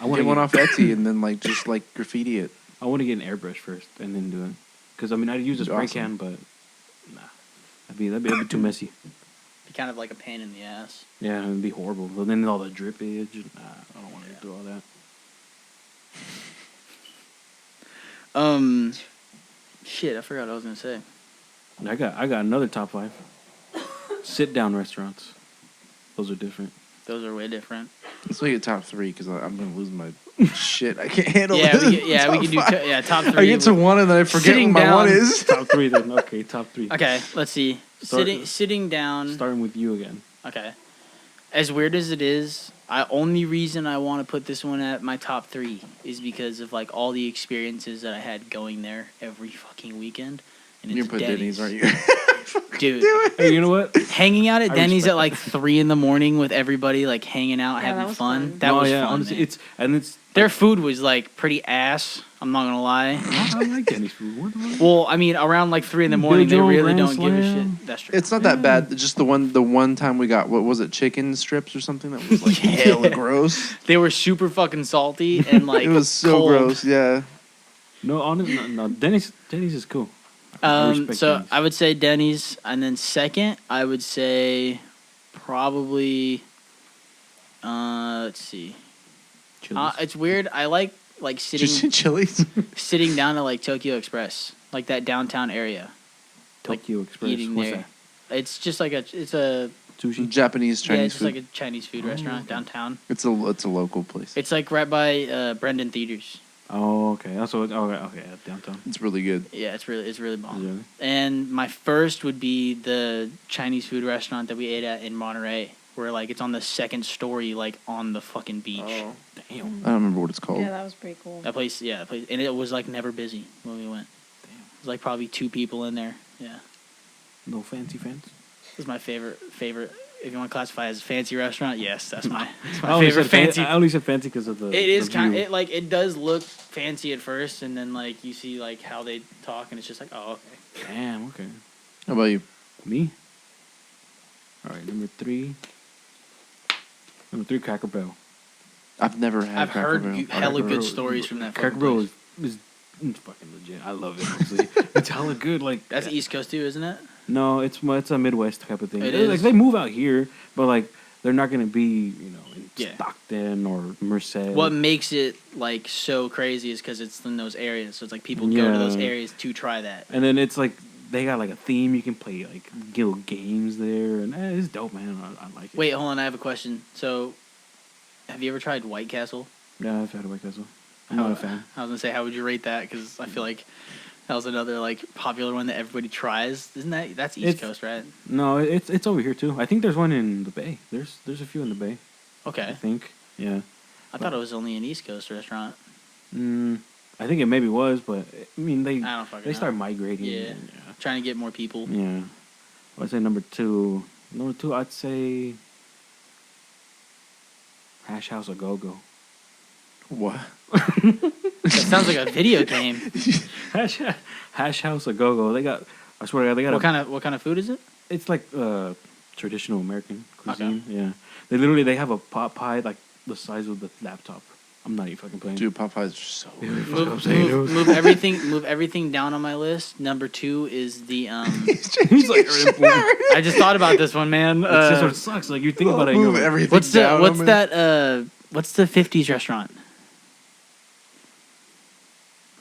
I want Get to one off Etsy and then like just like graffiti it. I want to get an airbrush first and then do it. Because I mean, I'd use a spray Awesome. can, but nah, that'd be too messy. Be kind of like a pain in the ass. Yeah, it'd be horrible. But then all the drippage. Nah, I don't want to do all that. Shit, I forgot what I was gonna say. I got another top 5. Sit down restaurants. Those are different. Those are way different. Let's make it top 3 because I'm gonna lose my shit. I can't handle Yeah, this. we can do Top top 3. I get to one and then I forget Sitting what my down. one is. Top 3 then. Okay, top 3. Okay, let's see. Sitting down. Starting with you again. Okay. As weird as it is, only reason I want to put this one at my top 3 is because of like all the experiences that I had going there every fucking weekend. And You're it's put Denny's, aren't you? Dude. Hey, you know what? Hanging out at I Denny's respect at like 3 a.m. with everybody, like hanging out, Yeah, that having was fun. fun. That was fun. Honestly, man. it's Their food was like pretty ass. I'm not gonna lie. I like Denny's food. What the fuck? Well, I mean, around like 3 a.m, Build they your own really Grand don't give a Slam. shit. That's true. It's not that bad. Just the one time we got what was it, chicken strips or something that was like hella gross. They were super fucking salty and like It was so cold. gross. Yeah. No, honestly, no. Denny's is cool. I respect So Denny's. I would say Denny's, and then second, I would say probably. Let's see. Chili's. It's weird. I like sitting Chili's. sitting down at like Tokyo Express, like that downtown area. Tokyo Express. Eating What's there. It's just like it's a Sushi. Japanese yeah, Chinese it's just food. like a Chinese food restaurant downtown. It's a local place. It's like right by Brendan Theaters. Oh, okay. That's what. Okay, yeah, downtown. It's really good. Yeah, it's really bomb. Really? And my first would be the Chinese food restaurant that we ate at in Monterey, where like it's on the second story, like on the fucking beach. Oh. Damn. I don't remember what it's called. Yeah, that was pretty cool. That place, and it was like never busy when we went. Damn. It was like probably 2 people in there. Yeah, No fancy fans. it was my favorite. If you want to classify as a fancy restaurant, yes, that's my I only favorite said fancy. I only said fancy because of the. It is the kind. view. It does look fancy at first, and then like you see like how they talk, and it's just like, oh, okay. Damn. Okay. How about you? Me. All right. Number 3. Number 3, Cracker Barrel. I've never had. I've Cracker heard Barrel. hella Cracker good Barrel- stories from that. Cracker fucking Barrel place. is it's fucking legit. I love it. Honestly, it's hella good. Like That's East Coast too, isn't it? No, it's a Midwest type of thing. It Like is. they move out here, but like they're not gonna be in Yeah. Stockton or Merced. What makes it like so crazy is because it's in those areas. So it's like people go to those Yeah. areas to try that. And then it's like they got like a theme. You can play like little games there, and it's dope, man. I like it. Wait, hold on. I have a question. So, have you ever tried White Castle? Yeah, I've had a White Castle. I'm not a fan. I was gonna say, how would you rate that? Because I feel like that was another like popular one that everybody tries. Isn't that's East Coast, right? No, it's over here too. I think there's one in the Bay. There's a few in the Bay. I Okay. think. Yeah. I thought it was only an East Coast restaurant. I think it maybe was, but I mean I don't fucking they start know. migrating. Yeah. Trying to get more people. Yeah. I'd say number two. Number two, I'd say Hash House a Go Go. What? That sounds like a video game. Hash House a Go Go. They got. I swear to God, they got. What kind of food is it? It's like traditional American cuisine. Okay. Yeah. They have a pot pie like the size of the laptop. I'm not even fucking playing. Dude, Popeyes are so good. Move everything down on my list. Number 2 is the He's like, I just thought about this one, man. it's just what sucks. Like you think about it, and you're like, everything What's down. what's the 50s restaurant?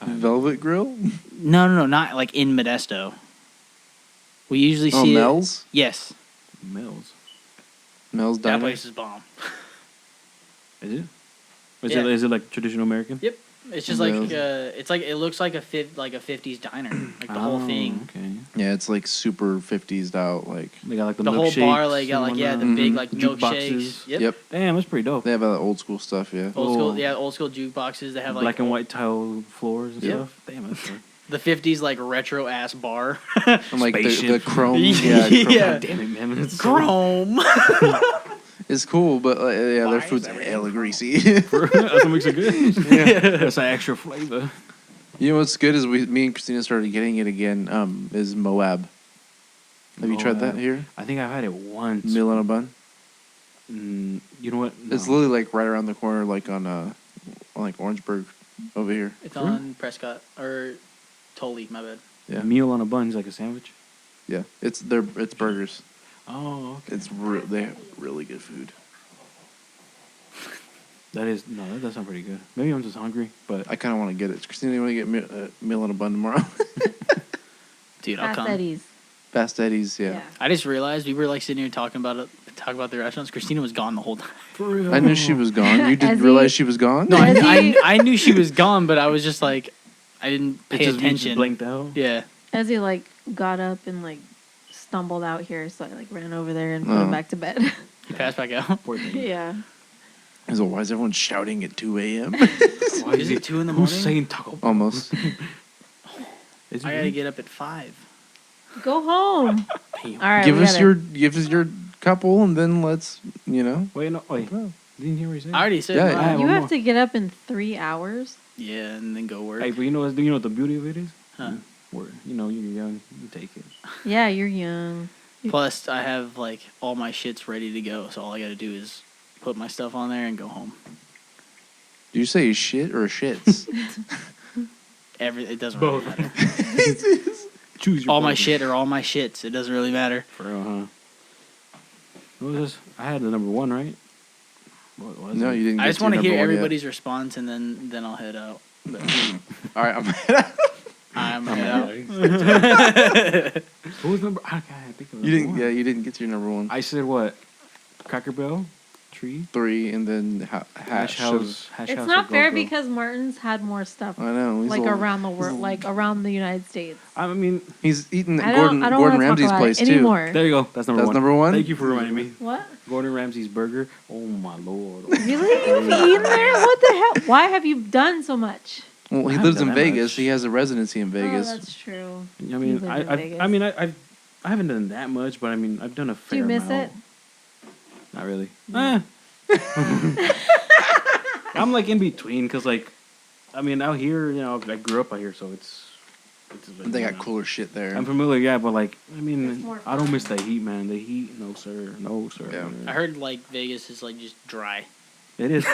Velvet Grill? No, not like in Modesto. We usually see Mel's? Yes. Mel's. Mel's That Diner? place is bomb. Is it? Yeah. Is it like traditional American? Yep. It's just Mel's. like it looks like a 50s diner, like the whole thing. Okay. Yeah, it's like super 50s out. Like, They got like the The whole milkshakes bar, like got and like the whatnot. big like Jukeboxes. milkshakes. Yep. Damn, that's pretty dope. they have old school stuff, yeah. Old school jukeboxes. They have like Black and white tile floors and Yep. stuff. Damn, that's dope. the 50s like retro ass bar. And like the Spaceship. chrome. Yeah. Yeah, chrome. God damn it, man. It's Chrome. It's cool, but yeah, Why their is food's everything hella greasy. that's what makes it good. Yeah. That's an extra flavor. You know what's good is me and Christina started getting it again. Is Moab. Have you tried that Moab. here? I think I've had it once. Meal on a bun. You know what? No. It's literally like right around the corner, like on like Orangeburg, over here. It's on Prescott or Tully, my bad. Yeah, Meal on a bun is like a sandwich. yeah. It's burgers. Oh, okay. They have really good food. That does sound pretty good. Maybe I'm just hungry, but I kind of want to get it. Christina, you want to get meal on a bun tomorrow? Dude, I'll Fast come. Eddie's. Fast Eddie's, yeah. I just realized we were like sitting here talking about the restaurants. Christina was gone the whole time. for real. I knew she was gone. You didn't Ezzy- realize she was gone? No, Ezzy- I knew she was gone, but I was just like, I didn't It pay just attention. blinked out. Yeah. As he like got up and like stumbled out here, so I like ran over there and put him back to bed. He passed back out. Poor thing. yeah. I was like, why is everyone shouting at 2 a.m.? Why Is it 2 in the Who's morning? saying Taco Bell? Almost. Is it I gotta really? get up at 5. Go home. Damn. All right. give we us gotta- your couple, and then let's, Wait, no, wait. Well. Didn't you hear what he said? I already said Yeah, mine. I have You one have more. to get up in 3 hours. Yeah, and then go work. Hey, but you know what the beauty of it is? Huh. You're young, you take it. Yeah, you're young. Plus, I have like all my shits ready to go, so all I gotta do is put my stuff on there and go home. Do you say shit or shits? It doesn't Both. really matter. Choose your All my poison. shit or all my shits. It doesn't really matter. For real, huh? What was this? I had the number 1, right? What was No, it? you didn't. I get just to want to your hear number one yet. everybody's response, and then I'll head out. But All right, I'm I'm head out. What was number? I can't think of you didn't. number Yeah, one. you didn't get to your number one. I said what? Cracker Barrel, Tree, 3, and then Hash House. Hash It's House not or fair Go-Go. because Martin's had more stuff I know. like around the world, like around the United States. I mean, He's eating at I don't Gordon wanna talk Ramsay's about place it too. anymore. there you go. That's number That's 1. number 1. Thank you for reminding me. What? Gordon Ramsay's burger. Oh my lord. Really? You've eaten there? What the hell? Why have you done so much? Well, he I lives haven't in done that Vegas. much. He has a residency in Vegas. Oh, that's true. I You mean, live in I Vegas. mean, I haven't done that much, but I mean, I've done a fair Do you miss amount. it? Not really. I'm like in between because like, I mean, out here, I grew up out here, so it's like, They got cooler shit there. I'm familiar, yeah, but like, I It's mean, more I don't fun. miss the heat, man. The heat, no sir, no sir. Yeah. I heard like Vegas is like just dry. It is.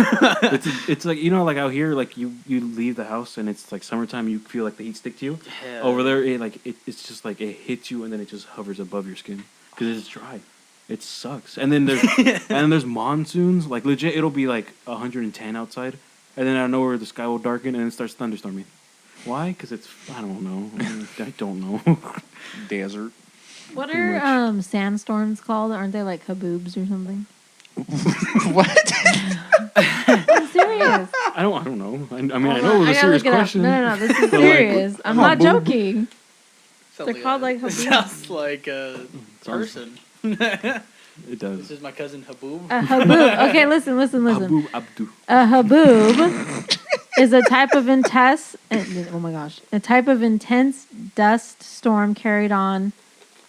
it's like like out here, like you leave the house and it's like summertime. You feel like the heat stick to you. Over there, it's just like it hits you and then it just hovers above your skin because it's dry. It sucks. And then there's monsoons. Like legit, it'll be like 110 outside, and then out of nowhere the sky will darken and it starts thunderstorming. Why? Because I don't know. I don't know. Desert. What Pretty are sandstorms called? Aren't they like haboobs or something? What? I'm serious. I don't know. I mean, I Hold know on, it was a gotta serious look it up. question. No, this is But, like, serious. I'm not haboob. joking. Sounds They're called like it haboob. sounds like a Sounds- person. It does. This is my cousin Haboob. A haboob. Okay, listen. Haboob Abdu. A haboob is a type of intense. Oh my gosh, a type of intense dust storm carried on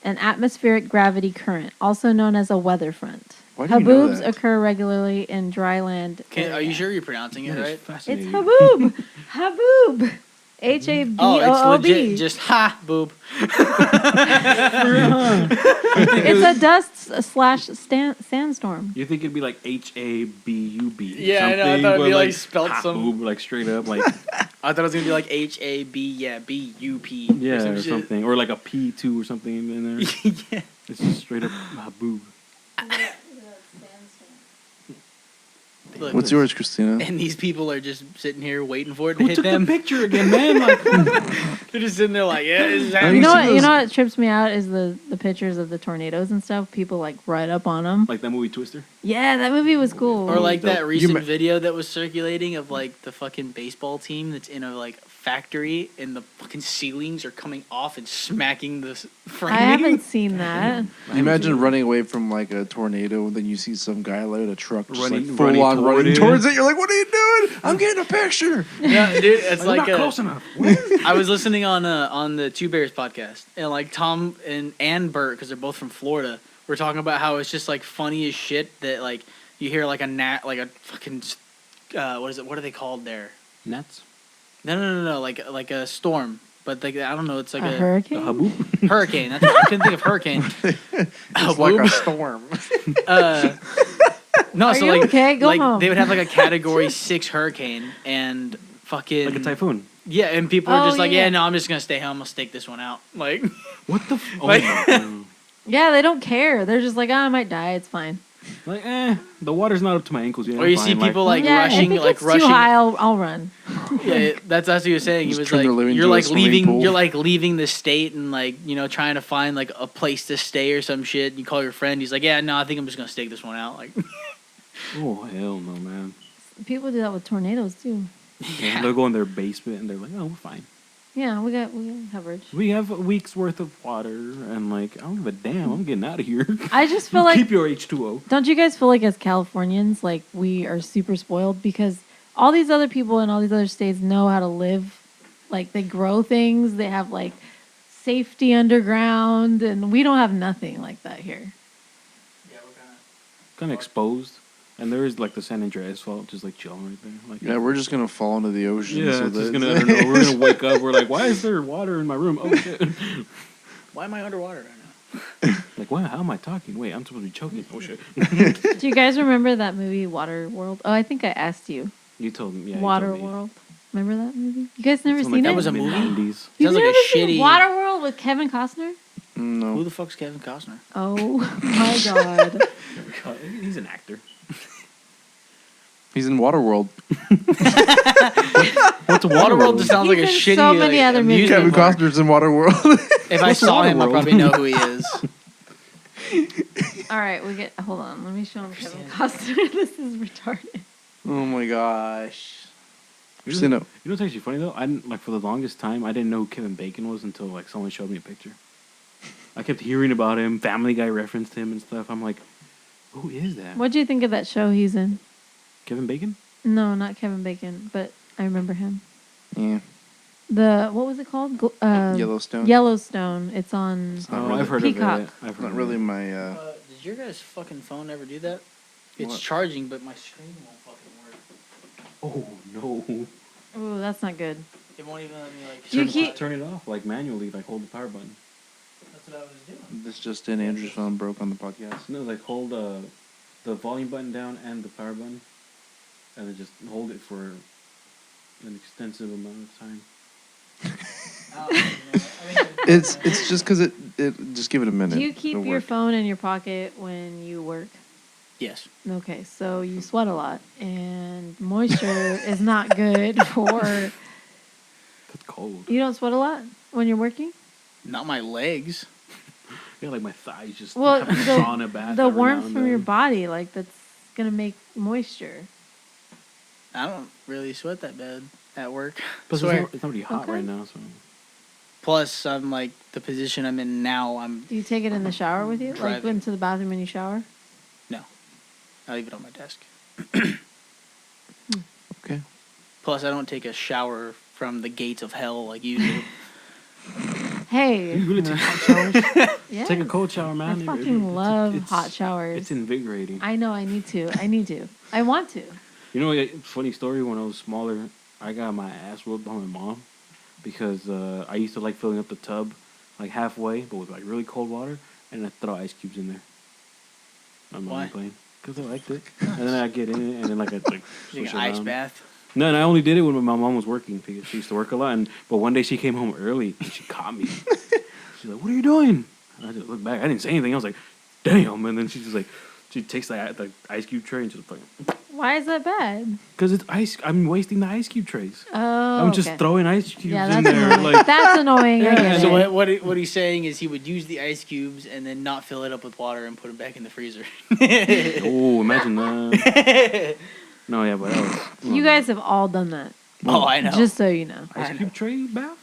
an atmospheric gravity current, also known as a weather front. Why do you know Haboobs that? occur regularly in dry land. Are you area. sure you're pronouncing it That is right? It's fascinating. haboob. Haboob. H-A-B-O-O-B. Oh, it's legit. Just ha boob. It's a dust / sandstorm. You think it'd be like HABUB? Yeah, I know, I thought it'd be, like, spelled spelled some- like straight up, like I thought it was gonna be like HABUP. yeah, some or shit. something, or like a P2 or something in there. Yeah. It's just straight up haboob. Look, What's yours, Christina? and these people are just sitting here waiting for it to Who hit took them. the picture again, man? Like, They're just sitting there like, yeah, this is Have You happening. know seen what? You those- know what trips me out is the pictures of the tornadoes and stuff. People like right up on them. like that movie Twister. Yeah, that movie was cool. Or like that You recent ma- video that was circulating of like the fucking baseball team that's in a like factory and the fucking ceilings are coming off and smacking the framing. I haven't seen that. You imagine running away from like a tornado, and then you see some guy load a truck just Running- like full running on toward running it. towards it. You're like, what are you doing? I'm getting a picture. Yeah, dude, it's Like, like not close enough. I was listening on the Two Bears podcast, and like Tom and Bert, because they're both from Florida, were talking about how it's just like funny as shit that like you hear like a fucking what is it? What are they called there? Nets. No, like a storm, but like I don't know, it's like A a The hurricane? haboob. hurricane. That's I couldn't think of hurricane. It's like a storm. No, Are so you like okay? Go like home. they would have like a category 6 hurricane and fucking Like a typhoon. Yeah, and people are Oh, just like, yeah. yeah, no, I'm just gonna stay home. I'll stake this one out. Like, What the? Oh Like- my God. Yeah, they don't care. They're just like, I might die. It's fine. Like, the water's not up to my ankles yet. or I'm you see fine, people like yeah, rushing, if it like gets rushing. too high, I'll run. Yeah, that's what he was saying. He Just was turn like, their living you're into a like swimming leaving, pool. you're like leaving the state and like trying to find like a place to stay or some shit. You call your friend. He's like, yeah, no, I think I'm just gonna stake this one out. Like, Oh hell no, man. People do that with tornadoes too. Yeah. They'll go in their basement and they're like, oh, we're fine. Yeah, we got coverage. We have a week's worth of water, and like, I don't give a damn. I'm getting out of here. I just feel like, Keep your H2O. don't you guys feel like as Californians, like we are super spoiled because all these other people in all these other states know how to live. Like they grow things, they have like safety underground, and we don't have nothing like that here. Kind of exposed, and there is like the San Andreas fault, just like chilling right there. Like, Yeah, we're just gonna fall into the ocean. yeah, so it's just that- gonna. I don't know, we're gonna wake up. We're like, why is there water in my room? Oh shit! why am I underwater right now? Like, wow, how am I talking? Wait, I'm supposed to be choking. Oh shit! Do you guys remember that movie Waterworld? Oh, I think I asked you. You told me. Yeah, you told me. Waterworld. Remember that movie? You guys never It's from, seen like, it? That was a movie? mid-90s. You've Sounds like a never seen shitty- Waterworld with Kevin Costner? Who No. the fuck's Kevin Costner? Oh my god. He's an actor. He's in Waterworld. What's a Waterworld just sounds like a He's in shitty. so many like, other movies. amusement Kevin park. Costner's in Waterworld. If I What's saw him, I Waterworld? probably know who he is. All right, hold on. Let me show him Kevin Costner. This is retarded. Oh my gosh. You Christina, know what's actually funny though? I didn't, like for the longest time I didn't know who Kevin Bacon was until like someone showed me a picture. I kept hearing about him. Family Guy referenced him and stuff. I'm like, who is that? What do you think of that show he's in? Kevin Bacon? No, not Kevin Bacon, but I remember him. yeah, What was it called? Yellowstone. Yellowstone. It's on. It's not Oh, really- I've heard Peacock. of it. I've heard Not of really it. my. Did your guys' fucking phone ever do that? It's What? charging, but my screen won't fucking work. Oh no! Oh, that's not good. It won't even let me like. You turn keep- Turn it off like manually. Like hold the power button. That's what I was doing. This just in. Andrew's phone broke on the podcast. No, like hold the volume button down and the power button, and then just hold it for an extensive amount of time. It's just because it just give it a minute. Do you keep It'll your work. phone in your pocket when you work? Yes. Okay, so you sweat a lot, and moisture is not good for. That's cold. You don't sweat a lot when you're working. Not my legs. Yeah, like my thighs just Well, have a sauna bath. the every now warmth and from your then. body, like that's gonna make moisture. I don't really sweat that bad at work. Plus, Swear. it's not really hot Okay. right now, so. Plus, I'm like the position I'm in now. Do you take it in the shower with you? Like, Driving. go into the bathroom and you shower? I leave it on my desk. Okay. Plus, I don't take a shower from the gates of hell like you do. Hey. You really take hot showers? Yeah. Take a cold shower, I man. fucking love it's- hot showers. It's invigorating. I know I need to. I want to. You know, funny story. When I was smaller, I got my ass whooped by my mom because I used to like filling up the tub like halfway, but with like really cold water, and I throw ice cubes in there. I'm not Why? even playing because I liked it, and then I get in it, and then like I like Like swish an ice around. bath. No, and I only did it when my mom was working because she used to work a lot. But one day she came home early and she caught me. She's like, "What are you doing?" And I just looked back. I didn't say anything. I was like, "Damn!" And then she's just like, she takes the ice cube tray and just like, Why is that bad? because it's ice. I'm wasting the ice cube trays. Oh, I'm just okay. throwing ice cubes Yeah, in that's there. annoying. Like, That's annoying. I Yeah, get So it. what he's saying is he would use the ice cubes and then not fill it up with water and put them back in the freezer. oh, imagine that. No, yeah, but that was. You guys have all done that. Oh, I know. Just so you know. ice cube tray bath.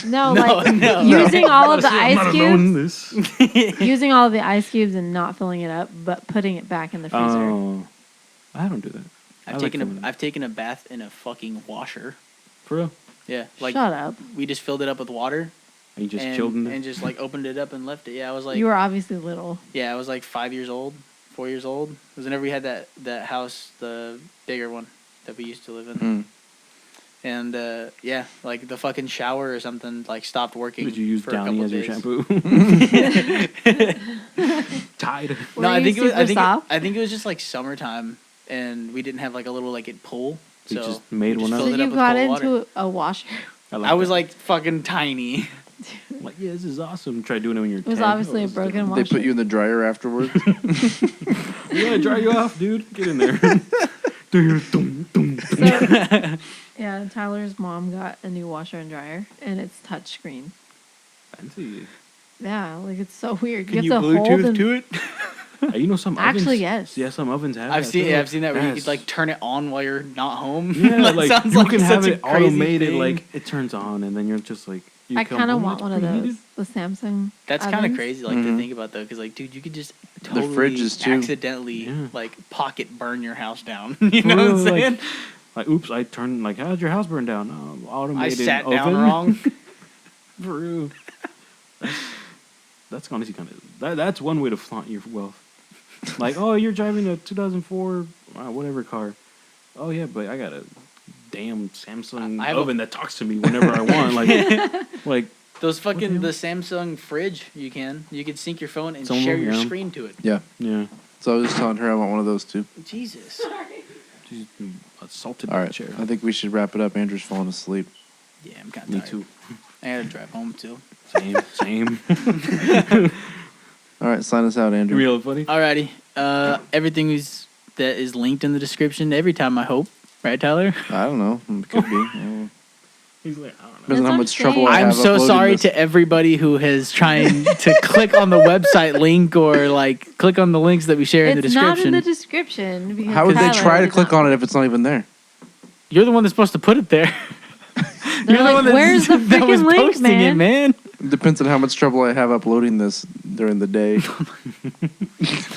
No, No, like no. using all of the I'm not ice alone in cubes, this. using all of the ice cubes and not filling it up, but putting it back in the freezer. Oh, I don't do that. I like filling it. I've taken a bath in a fucking washer. For real. Yeah, like Shut up. we just filled it up with water And you just and, chilled in there. and just like opened it up and left it. Yeah, I was like, You were obviously little. yeah, I was like 5 years old, 4 years old. It was whenever we had that house, the bigger one that we used to live in. Mm. And yeah, like the fucking shower or something like stopped working. Did you use for a couple Downy as your days. shampoo? Tide. Were No, I you think it was. super soft? I think it was just like summertime, and we didn't have like a little like pool. You So just made we one up? filled So it up you with got cold into water. a washer. I was that. like fucking tiny. I'm like, yeah, this is awesome. Try doing it when you're It was 10. obviously Oh, a this is broken different. washer. They put you in the dryer afterwards. We gotta dry you off, dude. Get in there. Do your dum, dum, dum. So, yeah, Tyler's mom got a new washer and dryer, and it's touchscreen. Fancy. Yeah, like it's so weird. Can you have you to hold Bluetooth and, to it? You know some ovens. Actually, yes. Yeah, some ovens have. I've that seen. too. Yeah, I've seen that where you Yes. could like turn it on while you're not home. Yeah, That like sounds you like can such have a it crazy automated. thing. Like it turns on, and then you're just like. You I come kind of home, want it's one of preheated. those. The Samsung. That's kind of ovens. crazy, like Mhm. to think about though, because like, dude, you could just totally fridges, too. accidentally Yeah. like pocket burn your house down. You know what I'm Well, saying? Like, oops, I turned. Like, how'd your house burn down? Oh, I automated sat oven. down wrong. For real. That's honestly kind of. That's one way to flaunt your wealth. Like, oh, you're driving a 2004 whatever car. Oh yeah, but I got a damn Samsung I have a- oven that talks to me whenever I want. Like Those fucking the the Samsung fridge, you could sync your phone and Some of share them, your yeah. screen to it. Yeah. yeah, So I was just telling her I want one of those too. Jesus. she's assaulted All by right. the chair. I think we should wrap it up. Andrew's falling asleep. Yeah, I'm kind of Me tired. too. I gotta drive home too. Same. All right, sign us out, Andrew. Real funny. Alrighty. Everything that is linked in the description every time. I hope, right, Tyler? I don't know. It could be. He's like, I don't know. Depends on That's how what much I'm trouble saying. I I'm have so uploading sorry this. to everybody who has trying to click on the website link or like click on the links that we share in the It's not in description. the description. Because How would they Tyler try to did click not- on it if it's not even there? You're the one that's supposed to put it there. They're You're the like, one that's- where's the that was freaking link, posting it, man. It depends on how much trouble I have uploading this during the day.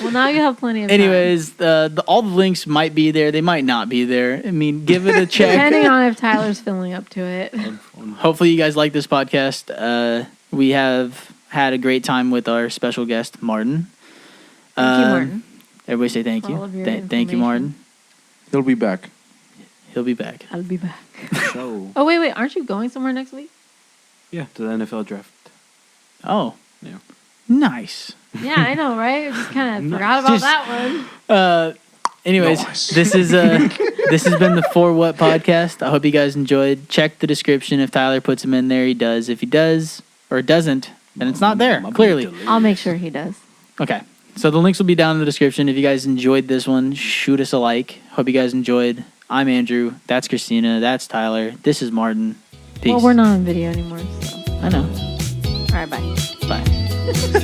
Well, now you have plenty of time. Anyways, all the links might be there. They might not be there. I mean, give it a check. Depending on if Tyler's filling up to it. Hopefully you guys like this podcast. We have had a great time with our special guest, Martin. Thank you, Martin. Everybody say thank For you. all of your Thank you, information. Martin. He'll be back. He'll be back. I'll be back. So Oh, wait. Aren't you going somewhere next week? yeah, to the NFL draft. Oh, Yeah. nice. Yeah, I know, right? I just kind of Nice. forgot about Just- that one. Anyways, Nice. this has been the For What podcast. I hope you guys enjoyed. Check the description. If Tyler puts them in there, he does. If he does or doesn't, then it's not there, clearly. I'll make sure he does. Okay. So the links will be down in the description. If you guys enjoyed this one, shoot us a like. Hope you guys enjoyed. I'm Andrew. That's Christina. That's Tyler. This is Martin. Peace. Well, we're not on video anymore, so. I know. All right, bye. Bye.